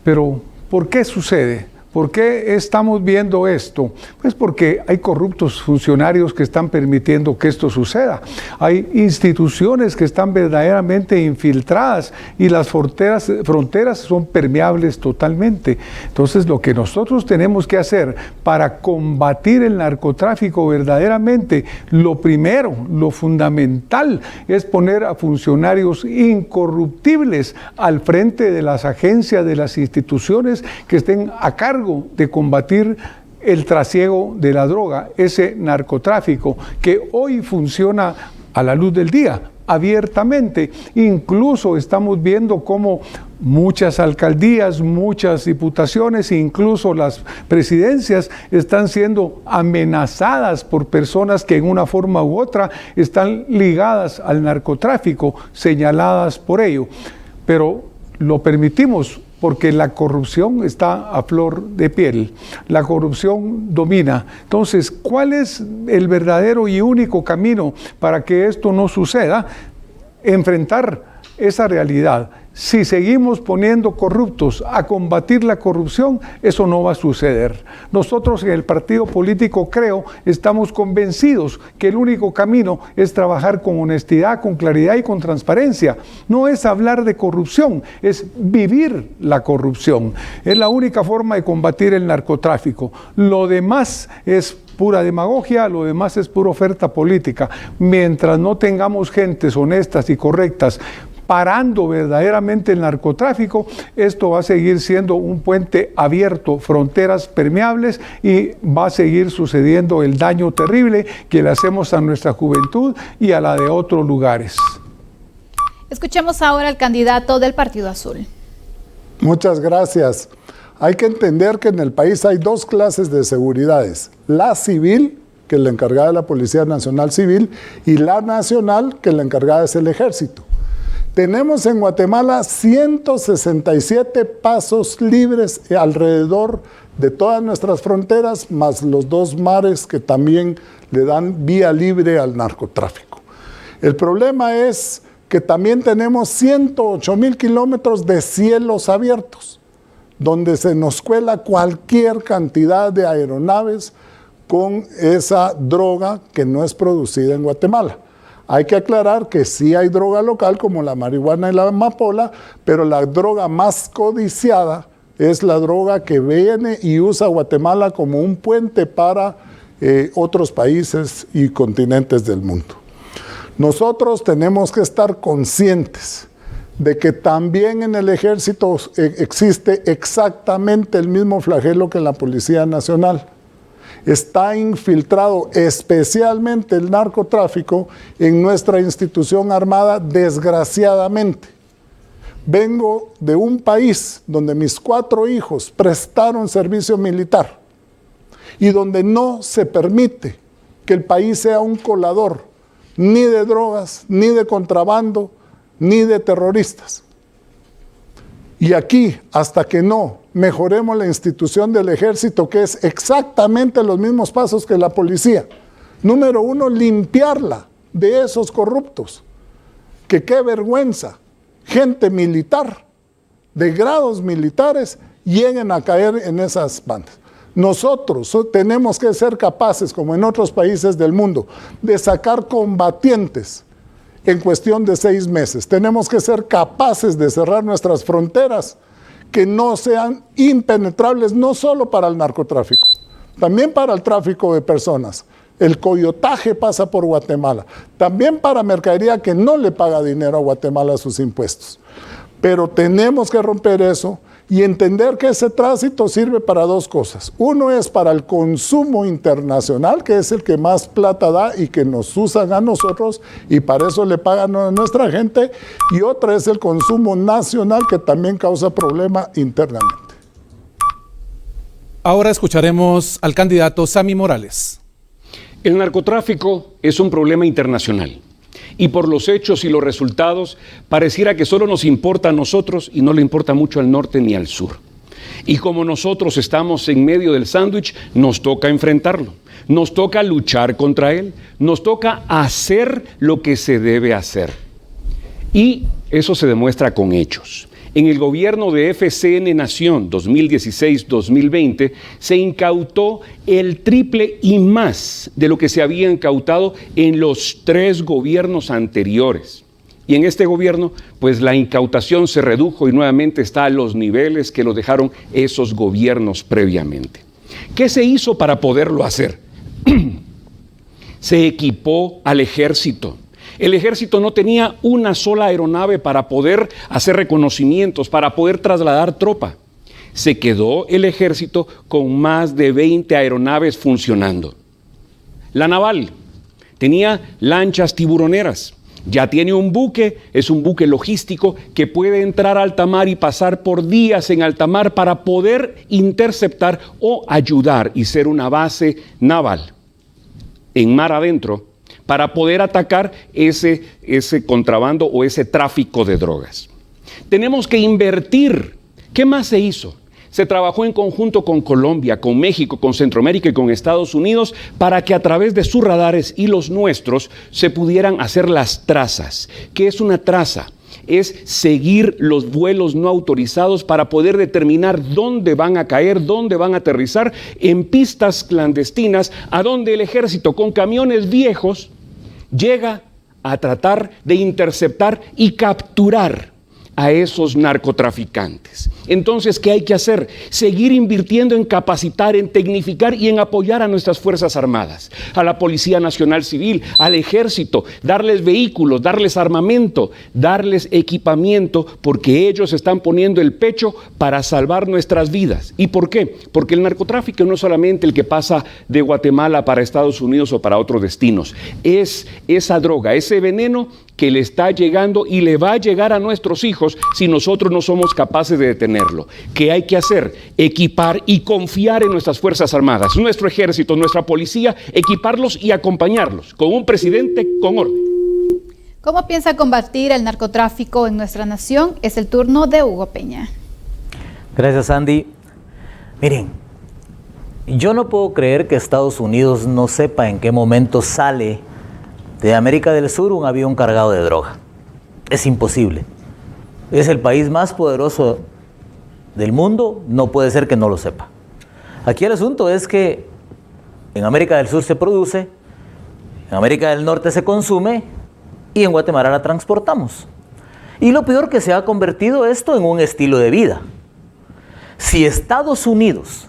Pero, ¿por qué sucede? ¿Por qué estamos viendo esto? Pues porque hay corruptos funcionarios que están permitiendo que esto suceda. Hay instituciones que están verdaderamente infiltradas y las fronteras son permeables totalmente. Entonces, lo que nosotros tenemos que hacer para combatir el narcotráfico verdaderamente, lo primero, lo fundamental, es poner a funcionarios incorruptibles al frente de las agencias, de las instituciones que estén a cargo de combatir el trasiego de la droga, ese narcotráfico que hoy funciona a la luz del día, abiertamente. Incluso estamos viendo cómo muchas alcaldías, muchas diputaciones, incluso las presidencias están siendo amenazadas por personas que en una forma u otra están ligadas al narcotráfico, señaladas por ello. Pero lo permitimos porque la corrupción está a flor de piel, la corrupción domina. Entonces, ¿cuál es el verdadero y único camino para que esto no suceda? Enfrentar esa realidad. Si seguimos poniendo corruptos a combatir la corrupción, eso no va a suceder. Nosotros en el partido político, creo, estamos convencidos que el único camino es trabajar con honestidad, con claridad y con transparencia. No es hablar de corrupción, es vivir la corrupción. Es la única forma de combatir el narcotráfico. Lo demás es pura demagogia, lo demás es pura oferta política. Mientras no tengamos gentes honestas y correctas parando verdaderamente el narcotráfico, esto va a seguir siendo un puente abierto, fronteras permeables, y va a seguir sucediendo el daño terrible que le hacemos a nuestra juventud y a la de otros lugares. Escuchemos ahora al candidato del Partido Azul. Muchas gracias. Hay que entender que en el país hay dos clases de seguridades: la civil, que es la encargada de la Policía Nacional Civil, y la nacional, que la encargada es el Ejército. Tenemos en Guatemala 167 pasos libres alrededor de todas nuestras fronteras, más los dos mares que también le dan vía libre al narcotráfico. El problema es que también tenemos 108,000 kilómetros de cielos abiertos, donde se nos cuela cualquier cantidad de aeronaves con esa droga que no es producida en Guatemala. Hay que aclarar que sí hay droga local como la marihuana y la amapola, pero la droga más codiciada es la droga que viene y usa Guatemala como un puente para otros países y continentes del mundo. Nosotros tenemos que estar conscientes de que también en el ejército existe exactamente el mismo flagelo que en la Policía Nacional. Está infiltrado especialmente el narcotráfico en nuestra institución armada, desgraciadamente. Vengo de un país donde mis 4 hijos prestaron servicio militar y donde no se permite que el país sea un colador ni de drogas, ni de contrabando, ni de terroristas. Y aquí, hasta que no mejoremos la institución del ejército, que es exactamente los mismos pasos que la policía. Número 1, limpiarla de esos corruptos. Que qué vergüenza, gente militar, de grados militares, lleguen a caer en esas bandas. Nosotros tenemos que ser capaces, como en otros países del mundo, de sacar combatientes en cuestión de 6 meses. Tenemos que ser capaces de cerrar nuestras fronteras, que no sean impenetrables, no solo para el narcotráfico, también para el tráfico de personas. El coyotaje pasa por Guatemala, también para mercadería que no le paga dinero a Guatemala sus impuestos. Pero tenemos que romper eso y entender que ese tránsito sirve para 2 cosas. Uno es para el consumo internacional, que es el que más plata da y que nos usan a nosotros, y para eso le pagan a nuestra gente. Y otra es el consumo nacional, que también causa problema internamente. Ahora escucharemos al candidato Sammy Morales. El narcotráfico es un problema internacional. Y por los hechos y los resultados, pareciera que solo nos importa a nosotros y no le importa mucho al norte ni al sur. Y como nosotros estamos en medio del sándwich, nos toca enfrentarlo, nos toca luchar contra él, nos toca hacer lo que se debe hacer. Y eso se demuestra con hechos. En el gobierno de FCN Nación 2016-2020 se incautó el triple y más de lo que se había incautado en los 3 gobiernos anteriores. Y en este gobierno, pues la incautación se redujo y nuevamente está a los niveles que lo dejaron esos gobiernos previamente. ¿Qué se hizo para poderlo hacer? Se equipó al ejército. El ejército no tenía una sola aeronave para poder hacer reconocimientos, para poder trasladar tropa. Se quedó el ejército con más de 20 aeronaves funcionando. La naval tenía lanchas tiburoneras. Ya tiene un buque, es un buque logístico que puede entrar a alta mar y pasar por días en alta mar para poder interceptar o ayudar y ser una base naval en mar adentro, para poder atacar ese contrabando o ese tráfico de drogas. Tenemos que invertir. ¿Qué más se hizo? Se trabajó en conjunto con Colombia, con México, con Centroamérica y con Estados Unidos para que a través de sus radares y los nuestros se pudieran hacer las trazas. ¿Qué es una traza? Es seguir los vuelos no autorizados para poder determinar dónde van a caer, dónde van a aterrizar en pistas clandestinas, a donde el ejército con camiones viejos llega a tratar de interceptar y capturar a esos narcotraficantes. Entonces, ¿qué hay que hacer? Seguir invirtiendo en capacitar, en tecnificar y en apoyar a nuestras Fuerzas Armadas, a la Policía Nacional Civil, al Ejército, darles vehículos, darles armamento, darles equipamiento, porque ellos están poniendo el pecho para salvar nuestras vidas. ¿Y por qué? Porque el narcotráfico no es solamente el que pasa de Guatemala para Estados Unidos o para otros destinos, es esa droga, ese veneno que le está llegando y le va a llegar a nuestros hijos si nosotros no somos capaces de detenerlo. ¿Qué hay que hacer? Equipar y confiar en nuestras Fuerzas Armadas, nuestro ejército, nuestra policía, equiparlos y acompañarlos con un presidente con orden. ¿Cómo piensa combatir el narcotráfico en nuestra nación? Es el turno de Hugo Peña. Gracias, Andy. Miren, yo no puedo creer que Estados Unidos no sepa en qué momento sale de América del Sur un avión cargado de droga. Es imposible. Es el país más poderoso del mundo, no puede ser que no lo sepa. Aquí el asunto es que en América del Sur se produce, en América del Norte se consume y en Guatemala la transportamos. Y lo peor, que se ha convertido esto en un estilo de vida. Si Estados Unidos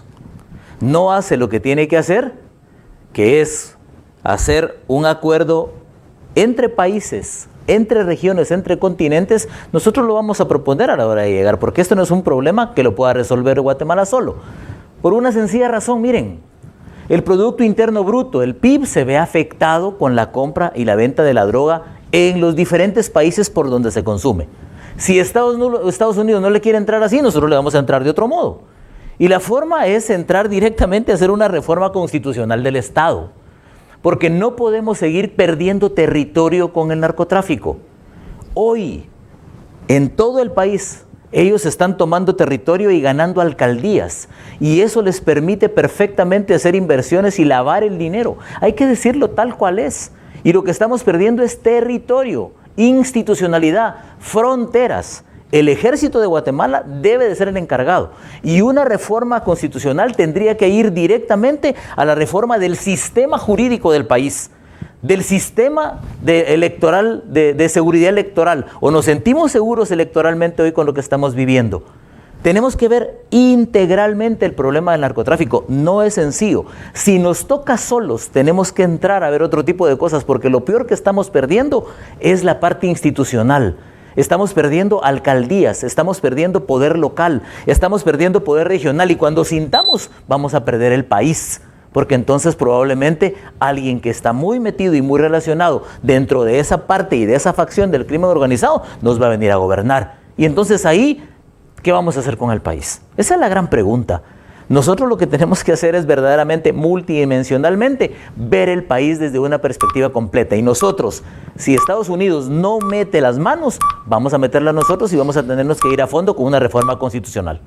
no hace lo que tiene que hacer, que es hacer un acuerdo entre países, entre regiones, entre continentes, nosotros lo vamos a proponer a la hora de llegar, porque esto no es un problema que lo pueda resolver Guatemala solo. Por una sencilla razón, miren, el Producto Interno Bruto, el PIB, se ve afectado con la compra y la venta de la droga en los diferentes países por donde se consume. Si Estados Unidos no le quiere entrar así, nosotros le vamos a entrar de otro modo. Y la forma es entrar directamente a hacer una reforma constitucional del Estado, porque no podemos seguir perdiendo territorio con el narcotráfico. Hoy, en todo el país, ellos están tomando territorio y ganando alcaldías, y eso les permite perfectamente hacer inversiones y lavar el dinero. Hay que decirlo tal cual es. Y lo que estamos perdiendo es territorio, institucionalidad, fronteras. El ejército de Guatemala debe de ser el encargado. Y una reforma constitucional tendría que ir directamente a la reforma del sistema jurídico del país, del sistema de seguridad electoral. O nos sentimos seguros electoralmente hoy con lo que estamos viviendo. Tenemos que ver integralmente el problema del narcotráfico. No es sencillo. Si nos toca solos, tenemos que entrar a ver otro tipo de cosas, porque lo peor que estamos perdiendo es la parte institucional. Estamos perdiendo alcaldías, estamos perdiendo poder local, estamos perdiendo poder regional, y cuando sintamos, vamos a perder el país. Porque entonces probablemente alguien que está muy metido y muy relacionado dentro de esa parte y de esa facción del crimen organizado nos va a venir a gobernar. Y entonces ahí, ¿qué vamos a hacer con el país? Esa es la gran pregunta. Nosotros lo que tenemos que hacer es verdaderamente multidimensionalmente ver el país desde una perspectiva completa. Y nosotros, si Estados Unidos no mete las manos, vamos a meterlas nosotros y vamos a tenernos que ir a fondo con una reforma constitucional.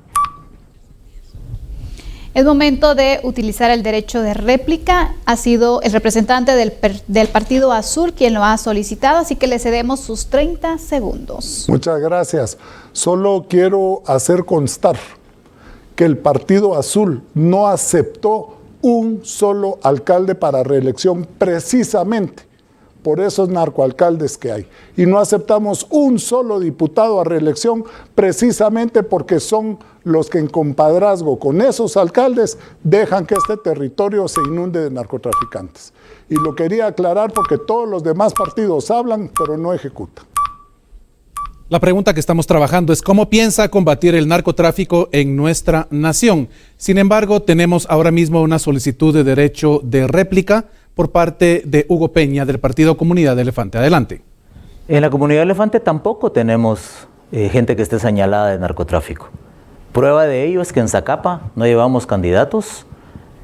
Es momento de utilizar el derecho de réplica. Ha sido el representante del Partido Azul quien lo ha solicitado, así que le cedemos sus 30 segundos. Muchas gracias. Solo quiero hacer constar que el Partido Azul no aceptó un solo alcalde para reelección precisamente por esos narcoalcaldes que hay. Y no aceptamos un solo diputado a reelección precisamente porque son los que en compadrazgo con esos alcaldes dejan que este territorio se inunde de narcotraficantes. Y lo quería aclarar porque todos los demás partidos hablan, pero no ejecutan. La pregunta que estamos trabajando es cómo piensa combatir el narcotráfico en nuestra nación. Sin embargo, tenemos ahora mismo una solicitud de derecho de réplica por parte de Hugo Peña del Partido Comunidad de Elefante. Adelante. En la Comunidad de Elefante tampoco tenemos gente que esté señalada de narcotráfico. Prueba de ello es que en Zacapa no llevamos candidatos,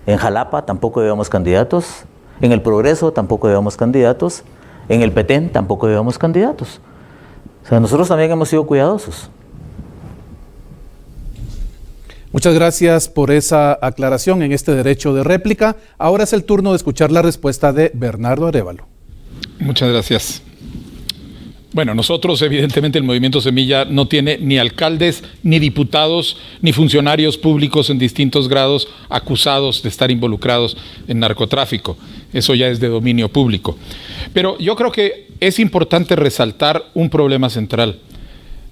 en Jalapa tampoco llevamos candidatos, en El Progreso tampoco llevamos candidatos, en el Petén tampoco llevamos candidatos. O sea, nosotros también hemos sido cuidadosos. Muchas gracias por esa aclaración en este derecho de réplica. Ahora es el turno de escuchar la respuesta de Bernardo Arévalo. Muchas gracias. Bueno, nosotros evidentemente el Movimiento Semilla no tiene ni alcaldes, ni diputados, ni funcionarios públicos en distintos grados acusados de estar involucrados en narcotráfico. Eso ya es de dominio público. Pero yo creo que es importante resaltar un problema central.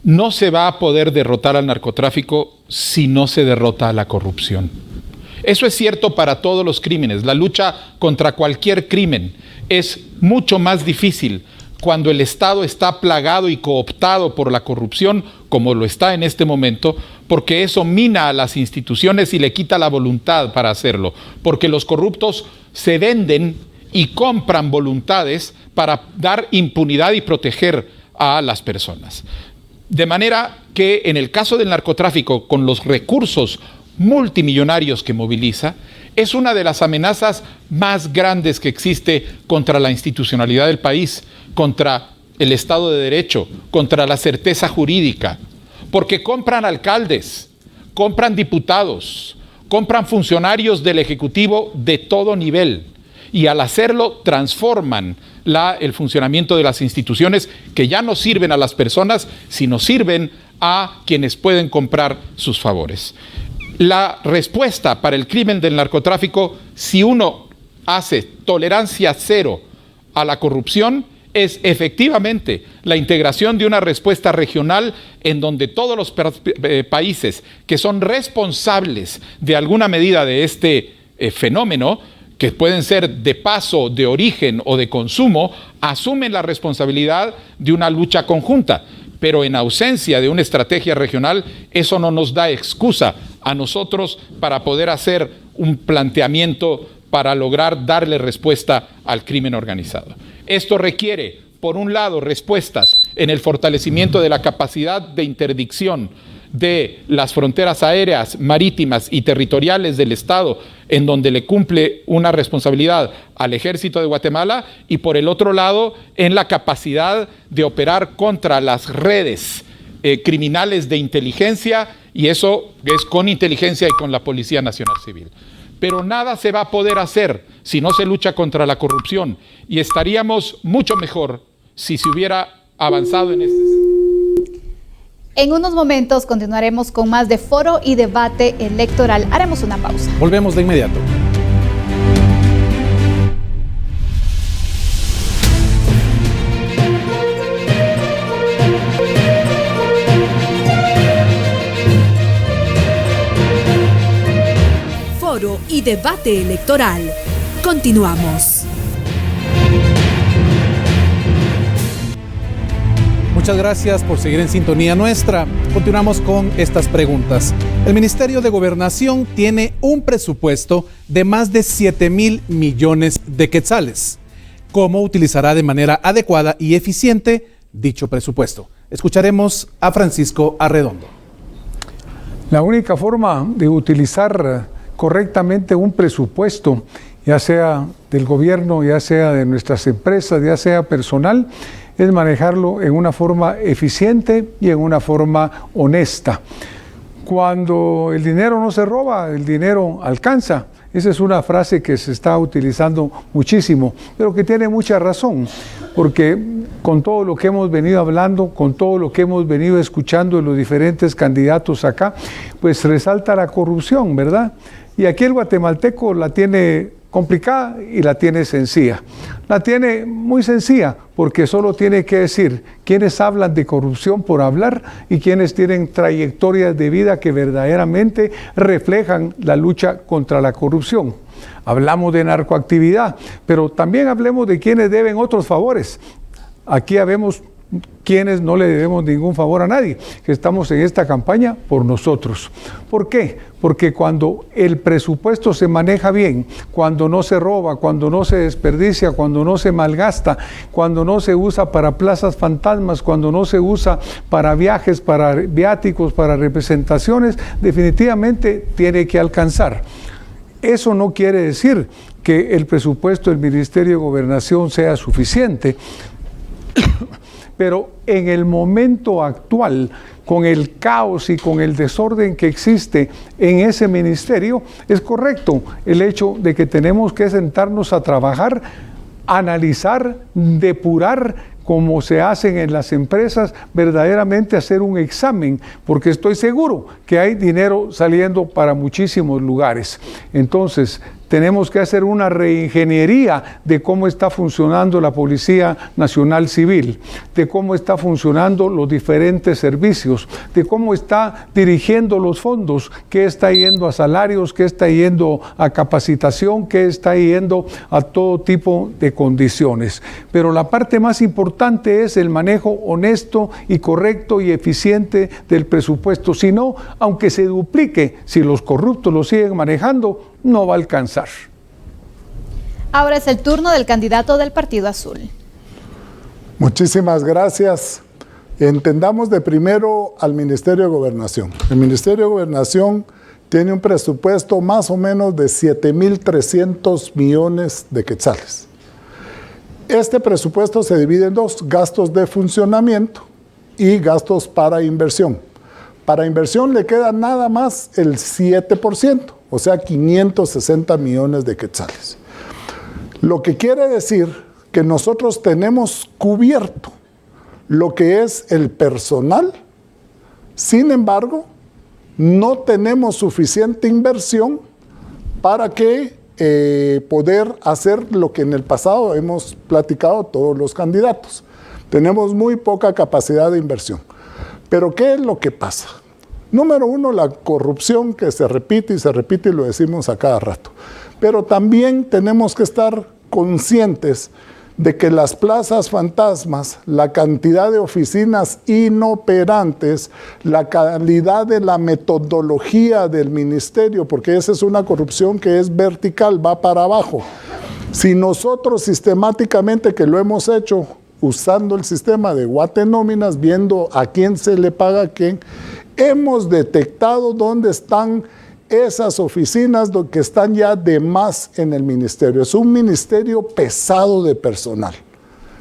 No se va a poder derrotar al narcotráfico si no se derrota a la corrupción. Eso es cierto para todos los crímenes. La lucha contra cualquier crimen es mucho más difícil cuando el Estado está plagado y cooptado por la corrupción, como lo está en este momento, porque eso mina a las instituciones y le quita la voluntad para hacerlo, porque los corruptos se venden y compran voluntades para dar impunidad y proteger a las personas. De manera que en el caso del narcotráfico, con los recursos multimillonarios que moviliza, es una de las amenazas más grandes que existe contra la institucionalidad del país, contra el Estado de Derecho, contra la certeza jurídica, porque compran alcaldes, compran diputados, compran funcionarios del Ejecutivo de todo nivel, y al hacerlo transforman el funcionamiento de las instituciones que ya no sirven a las personas, sino sirven a quienes pueden comprar sus favores. La respuesta para el crimen del narcotráfico, si uno hace tolerancia cero a la corrupción, es efectivamente la integración de una respuesta regional en donde todos los países que son responsables de alguna medida de este fenómeno, que pueden ser de paso, de origen o de consumo, asumen la responsabilidad de una lucha conjunta. Pero en ausencia de una estrategia regional, eso no nos da excusa a nosotros para poder hacer un planteamiento para lograr darle respuesta al crimen organizado. Esto requiere, por un lado, respuestas en el fortalecimiento de la capacidad de interdicción de las fronteras aéreas, marítimas y territoriales del Estado, en donde le cumple una responsabilidad al Ejército de Guatemala, y por el otro lado, en la capacidad de operar contra las redes criminales de inteligencia, y eso es con inteligencia y con la Policía Nacional Civil. Pero nada se va a poder hacer si no se lucha contra la corrupción, y estaríamos mucho mejor si se hubiera avanzado en este sentido. En unos momentos continuaremos con más de Foro y Debate Electoral. Haremos una pausa. Volvemos de inmediato. Foro y Debate Electoral. Continuamos. Muchas gracias por seguir en sintonía nuestra. Continuamos con estas preguntas. El Ministerio de Gobernación tiene un presupuesto de más de 7,000 millones de quetzales. ¿Cómo utilizará de manera adecuada y eficiente dicho presupuesto? Escucharemos a Francisco Arredondo. La única forma de utilizar correctamente un presupuesto, ya sea del gobierno, ya sea de nuestras empresas, ya sea personal, es manejarlo en una forma eficiente y en una forma honesta. Cuando el dinero no se roba, el dinero alcanza. Esa es una frase que se está utilizando muchísimo, pero que tiene mucha razón, porque con todo lo que hemos venido hablando, con todo lo que hemos venido escuchando de los diferentes candidatos acá, pues resalta la corrupción, ¿verdad? Y aquí el guatemalteco la tiene complicada y la tiene sencilla. La tiene muy sencilla porque solo tiene que decir quiénes hablan de corrupción por hablar y quiénes tienen trayectorias de vida que verdaderamente reflejan la lucha contra la corrupción. Hablamos de narcoactividad, pero también hablemos de quienes deben otros favores. Aquí habemos quienes no le debemos ningún favor a nadie, que estamos en esta campaña por nosotros. ¿Por qué? Porque cuando el presupuesto se maneja bien, cuando no se roba, cuando no se desperdicia, cuando no se malgasta, cuando no se usa para plazas fantasmas, cuando no se usa para viajes, para viáticos, para representaciones, definitivamente tiene que alcanzar. Eso no quiere decir que el presupuesto del Ministerio de Gobernación sea suficiente, pero en el momento actual, con el caos y con el desorden que existe en ese ministerio, es correcto el hecho de que tenemos que sentarnos a trabajar, analizar, depurar, como se hacen en las empresas, verdaderamente hacer un examen, porque estoy seguro que hay dinero saliendo para muchísimos lugares. Entonces, tenemos que hacer una reingeniería de cómo está funcionando la Policía Nacional Civil, de cómo está funcionando los diferentes servicios, de cómo está dirigiendo los fondos, qué está yendo a salarios, qué está yendo a capacitación, qué está yendo a todo tipo de condiciones. Pero la parte más importante es el manejo honesto y correcto y eficiente del presupuesto. Si no, aunque se duplique, si los corruptos lo siguen manejando, no va a alcanzar. Ahora es el turno del candidato del Partido Azul. Muchísimas gracias. Entendamos de primero al Ministerio de Gobernación. El Ministerio de Gobernación tiene un presupuesto más o menos de 7,300 millones de quetzales. Este presupuesto se divide en dos: gastos de funcionamiento y gastos para inversión. Para inversión le queda nada más el 7%, o sea, 560 millones de quetzales. Lo que quiere decir que nosotros tenemos cubierto lo que es el personal, sin embargo, no tenemos suficiente inversión para que poder hacer lo que en el pasado hemos platicado todos los candidatos. Tenemos muy poca capacidad de inversión. Pero ¿qué es lo que pasa? Número uno, la corrupción que se repite y lo decimos a cada rato. Pero también tenemos que estar conscientes de que las plazas fantasmas, la cantidad de oficinas inoperantes, la calidad de la metodología del ministerio, porque esa es una corrupción que es vertical, va para abajo. Si nosotros sistemáticamente, que lo hemos hecho usando el sistema de Guatenóminas, viendo a quién se le paga a quién, hemos detectado dónde están esas oficinas que están ya de más en el ministerio. Es un ministerio pesado de personal.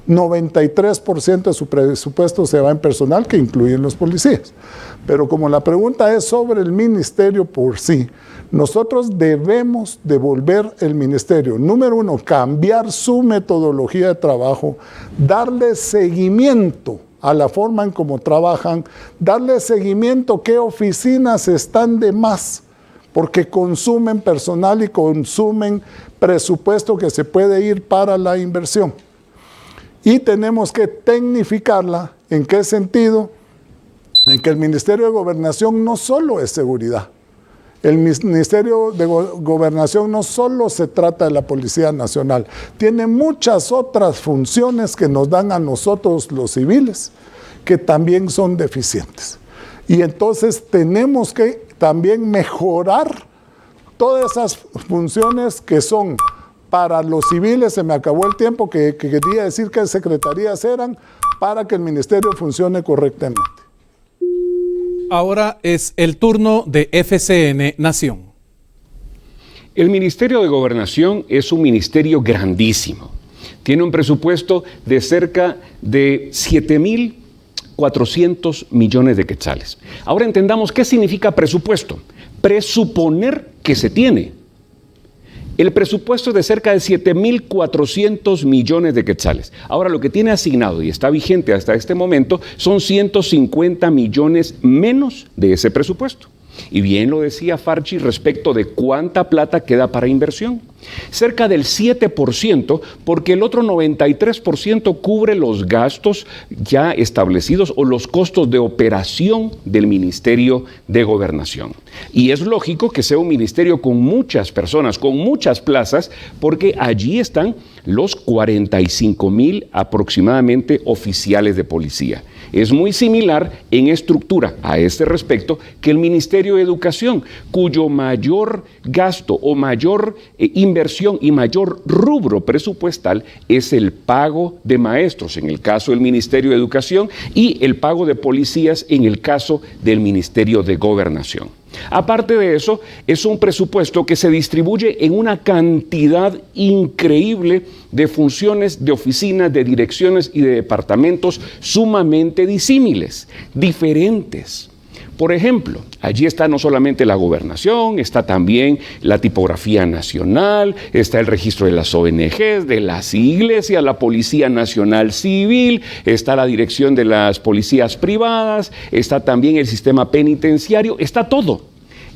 93% de su presupuesto se va en personal, que incluyen los policías. Pero como la pregunta es sobre el ministerio por sí, nosotros debemos devolver el ministerio. Número uno, cambiar su metodología de trabajo, darle seguimiento a la forma en cómo trabajan, darle seguimiento a qué oficinas están de más, porque consumen personal y consumen presupuesto que se puede ir para la inversión. Y tenemos que tecnificarla. ¿En qué sentido? En que el Ministerio de Gobernación no solo es seguridad. El Ministerio de Gobernación no solo se trata de la Policía Nacional, tiene muchas otras funciones que nos dan a nosotros los civiles, que también son deficientes. Y entonces tenemos que también mejorar todas esas funciones que son para los civiles. Se me acabó el tiempo que quería decir qué secretarías eran para que el ministerio funcione correctamente. Ahora es el turno de FCN Nación. El Ministerio de Gobernación es un ministerio grandísimo. Tiene un presupuesto de cerca de 7.400 millones de quetzales. Ahora entendamos qué significa presupuesto. Presuponer que se tiene. El presupuesto es de cerca de 7.400 millones de quetzales. Ahora, lo que tiene asignado y está vigente hasta este momento son 150 millones menos de ese presupuesto. Y bien lo decía Farchi respecto de cuánta plata queda para inversión. Cerca del 7%, porque el otro 93% cubre los gastos ya establecidos o los costos de operación del Ministerio de Gobernación. Y es lógico que sea un ministerio con muchas personas, con muchas plazas, porque allí están los 45,000 aproximadamente oficiales de policía. Es muy similar en estructura a este respecto que el Ministerio de Educación, cuyo mayor gasto o mayor inversión y mayor rubro presupuestal es el pago de maestros, en el caso del Ministerio de Educación, y el pago de policías en el caso del Ministerio de Gobernación. Aparte de eso, es un presupuesto que se distribuye en una cantidad increíble de funciones, de oficinas, de direcciones y de departamentos sumamente disímiles, diferentes. Por ejemplo, allí está no solamente la gobernación, está también la tipografía nacional, está el registro de las ONGs, de las iglesias, la Policía Nacional Civil, está la dirección de las policías privadas, está también el sistema penitenciario, está todo.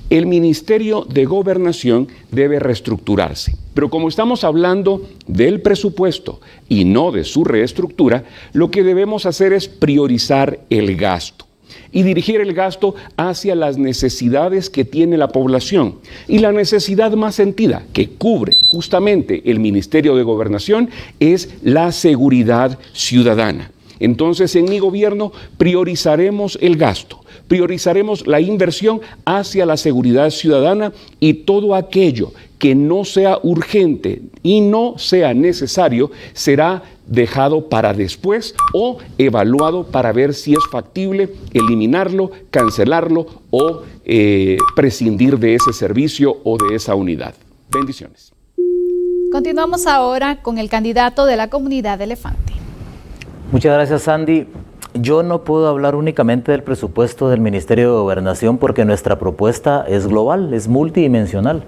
El Ministerio de Gobernación debe reestructurarse. Pero como estamos hablando del presupuesto y no de su reestructura, lo que debemos hacer es priorizar el gasto y dirigir el gasto hacia las necesidades que tiene la población. Y la necesidad más sentida que cubre justamente el Ministerio de Gobernación es la seguridad ciudadana. Entonces, en mi gobierno priorizaremos el gasto, priorizaremos la inversión hacia la seguridad ciudadana y todo aquello que no sea urgente y no sea necesario será dejado para después o evaluado para ver si es factible eliminarlo, cancelarlo o prescindir de ese servicio o de esa unidad. Bendiciones. Continuamos ahora con el candidato de la comunidad Elefante. Muchas gracias, Sandy. Yo no puedo hablar únicamente del presupuesto del Ministerio de Gobernación porque nuestra propuesta es global, es multidimensional.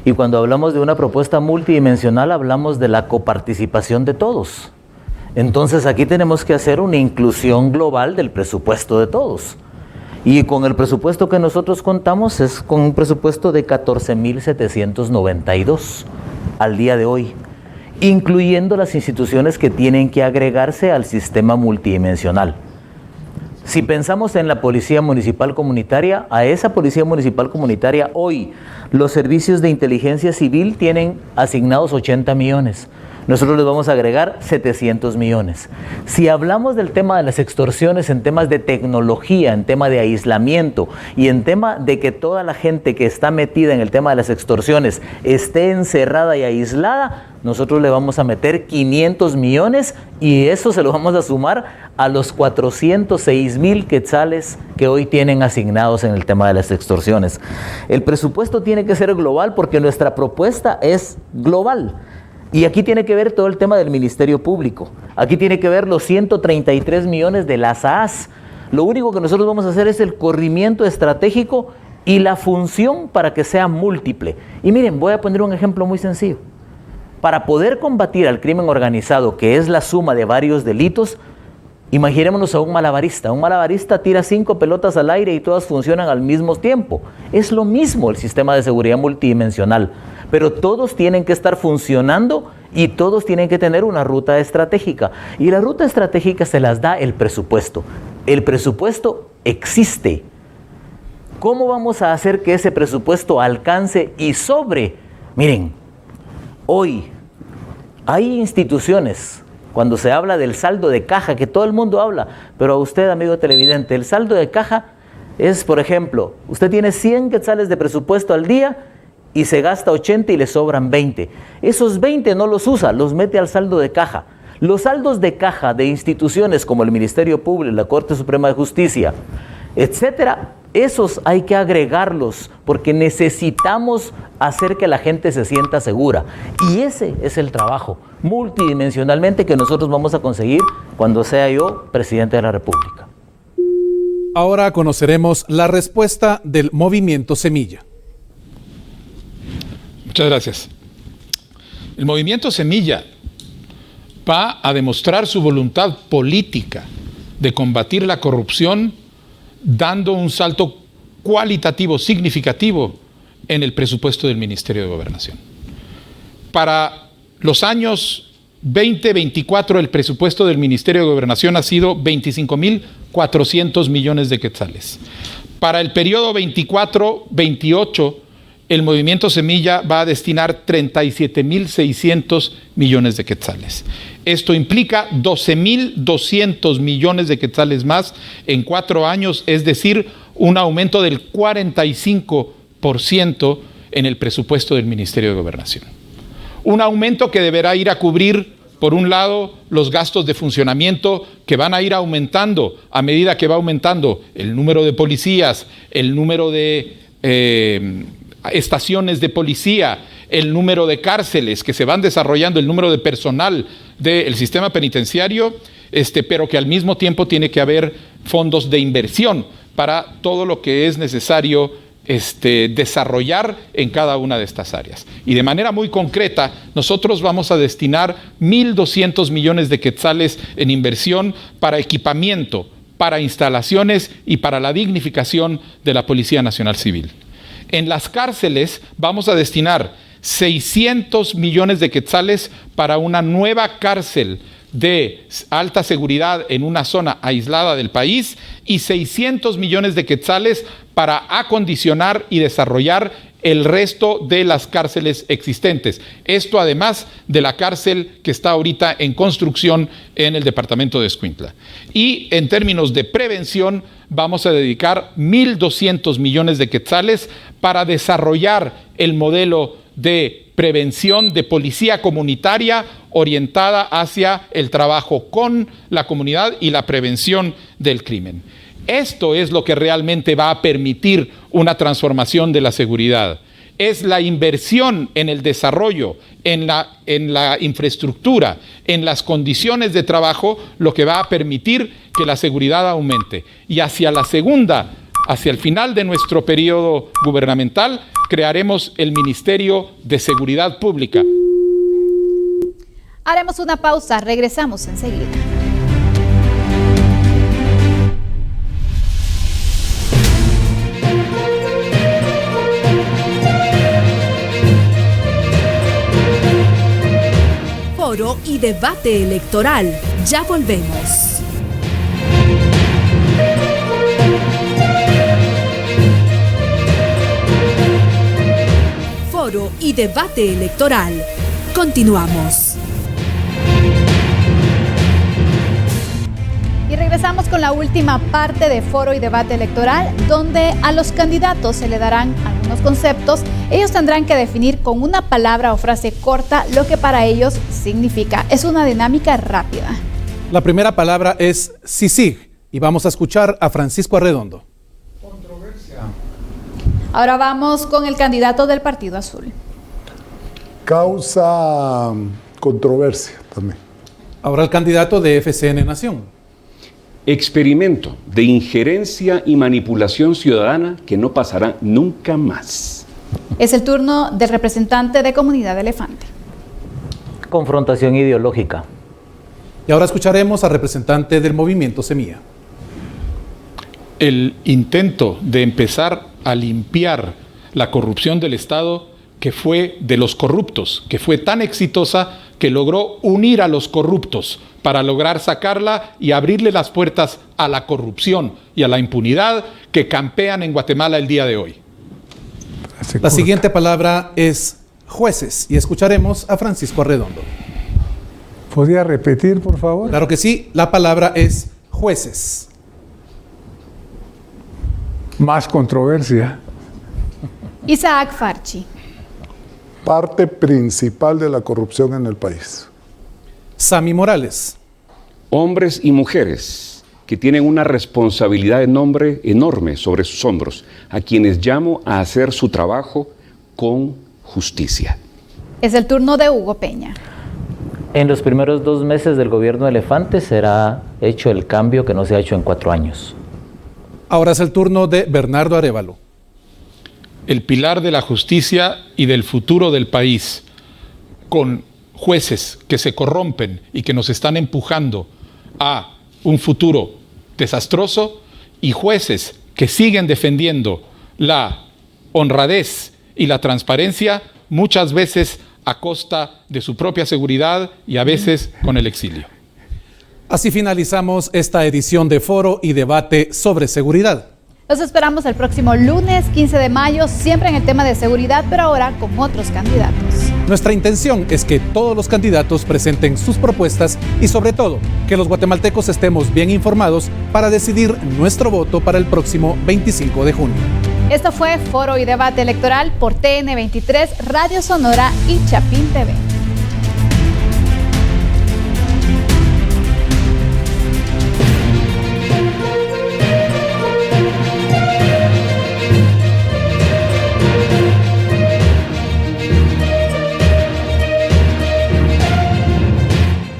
Y cuando hablamos de una propuesta multidimensional, hablamos de la coparticipación de todos. Entonces aquí tenemos que hacer una inclusión global del presupuesto de todos. Y con el presupuesto que nosotros contamos es con un presupuesto de 14.792 al día de hoy. incluyendo las instituciones que tienen que agregarse al sistema multidimensional. Si pensamos en la Policía Municipal Comunitaria, a esa Policía Municipal Comunitaria hoy los servicios de inteligencia civil tienen asignados 80 millones. Nosotros les vamos a agregar 700 millones. Si hablamos del tema de las extorsiones en temas de tecnología, en tema de aislamiento y en tema de que toda la gente que está metida en el tema de las extorsiones esté encerrada y aislada, nosotros le vamos a meter 500 millones y eso se lo vamos a sumar a los 406,000 quetzales que hoy tienen asignados en el tema de las extorsiones. El presupuesto tiene que ser global porque nuestra propuesta es global. Y aquí tiene que ver todo el tema del Ministerio Público. Aquí tiene que ver los 133 millones de las AAS. Lo único que nosotros vamos a hacer es el corrimiento estratégico y la función para que sea múltiple. Y miren, voy a poner un ejemplo muy sencillo. Para poder combatir al crimen organizado, que es la suma de varios delitos, imaginémonos a un malabarista. Un malabarista tira 5 pelotas al aire y todas funcionan al mismo tiempo. Es lo mismo el sistema de seguridad multidimensional. Pero todos tienen que estar funcionando y todos tienen que tener una ruta estratégica. Y la ruta estratégica se las da el presupuesto. El presupuesto existe. ¿Cómo vamos a hacer que ese presupuesto alcance y sobre? Miren, hoy hay instituciones, cuando se habla del saldo de caja, que todo el mundo habla, pero a usted, amigo televidente, el saldo de caja es, por ejemplo, usted tiene 100 quetzales de presupuesto al día y se gasta 80 y le sobran 20. Esos 20 no los usa, los mete al saldo de caja. Los saldos de caja de instituciones como el Ministerio Público, la Corte Suprema de Justicia, etcétera, esos hay que agregarlos porque necesitamos hacer que la gente se sienta segura. Y ese es el trabajo multidimensionalmente que nosotros vamos a conseguir cuando sea yo presidente de la República. Ahora conoceremos la respuesta del Movimiento Semilla. Muchas gracias. El Movimiento Semilla va a demostrar su voluntad política de combatir la corrupción dando un salto cualitativo significativo en el presupuesto del Ministerio de Gobernación. Para los años 2024 el presupuesto del Ministerio de Gobernación ha sido 25.400 millones de quetzales. Para el periodo 24-28 el Movimiento Semilla va a destinar 37.600 millones de quetzales. Esto implica 12.200 millones de quetzales más en 4 años, es decir, un aumento del 45% en el presupuesto del Ministerio de Gobernación. Un aumento que deberá ir a cubrir, por un lado, los gastos de funcionamiento que van a ir aumentando a medida que va aumentando el número de policías, el número de estaciones de policía, el número de cárceles que se van desarrollando, el número de personal del sistema penitenciario, pero que al mismo tiempo tiene que haber fondos de inversión para todo lo que es necesario desarrollar en cada una de estas áreas. Y de manera muy concreta, nosotros vamos a destinar 1.200 millones de quetzales en inversión para equipamiento, para instalaciones y para la dignificación de la Policía Nacional Civil. En las cárceles vamos a destinar 600 millones de quetzales para una nueva cárcel de alta seguridad en una zona aislada del país y 600 millones de quetzales para acondicionar y desarrollar el resto de las cárceles existentes. Esto además de la cárcel que está ahorita en construcción en el departamento de Escuintla. Y en términos de prevención vamos a dedicar 1.200 millones de quetzales para desarrollar el modelo de prevención de policía comunitaria orientada hacia el trabajo con la comunidad y la prevención del crimen. Esto es lo que realmente va a permitir una transformación de la seguridad. Es la inversión en el desarrollo, en la infraestructura, en las condiciones de trabajo, lo que va a permitir que la seguridad aumente. Y hacia el final de nuestro periodo gubernamental, crearemos el Ministerio de Seguridad Pública. Haremos una pausa, regresamos enseguida. Foro y debate electoral. Ya volvemos. Foro y debate electoral. Continuamos. Y regresamos con la última parte de Foro y Debate Electoral, donde a los candidatos se le darán algunos conceptos. Ellos tendrán que definir con una palabra o frase corta lo que para ellos significa. Es una dinámica rápida. La primera palabra es sí, y vamos a escuchar a Francisco Arredondo. Controversia. Ahora vamos con el candidato del Partido Azul. Causa controversia también. Ahora el candidato de FCN Nación. Experimento de injerencia y manipulación ciudadana que no pasará nunca más. Es el turno del representante de Comunidad Elefante. Confrontación ideológica. Y ahora escucharemos al representante del Movimiento Semilla. El intento de empezar a limpiar la corrupción del Estado, que fue de los corruptos, que fue tan exitosa que logró unir a los corruptos para lograr sacarla y abrirle las puertas a la corrupción y a la impunidad que campean en Guatemala el día de hoy. La siguiente palabra es jueces y escucharemos a Francisco Arredondo. ¿Podría repetir, por favor? Claro que sí, la palabra es jueces. Más controversia. Isaac Farchi. Parte principal de la corrupción en el país. Sammy Morales. Hombres y mujeres que tienen una responsabilidad enorme sobre sus hombros, a quienes llamo a hacer su trabajo con justicia. Es el turno de Hugo Peña. En los primeros 2 meses del gobierno Elefante será hecho el cambio que no se ha hecho en 4 años. Ahora es el turno de Bernardo Arévalo. El pilar de la justicia y del futuro del país, con jueces que se corrompen y que nos están empujando a un futuro desastroso, y jueces que siguen defendiendo la honradez y la transparencia, muchas veces a costa de su propia seguridad y a veces con el exilio. Así finalizamos esta edición de Foro y Debate sobre Seguridad. Los esperamos el próximo lunes 15 de mayo, siempre en el tema de seguridad, pero ahora con otros candidatos. Nuestra intención es que todos los candidatos presenten sus propuestas y sobre todo que los guatemaltecos estemos bien informados para decidir nuestro voto para el próximo 25 de junio. Esto fue Foro y Debate Electoral por TN23, Radio Sonora y Chapín TV.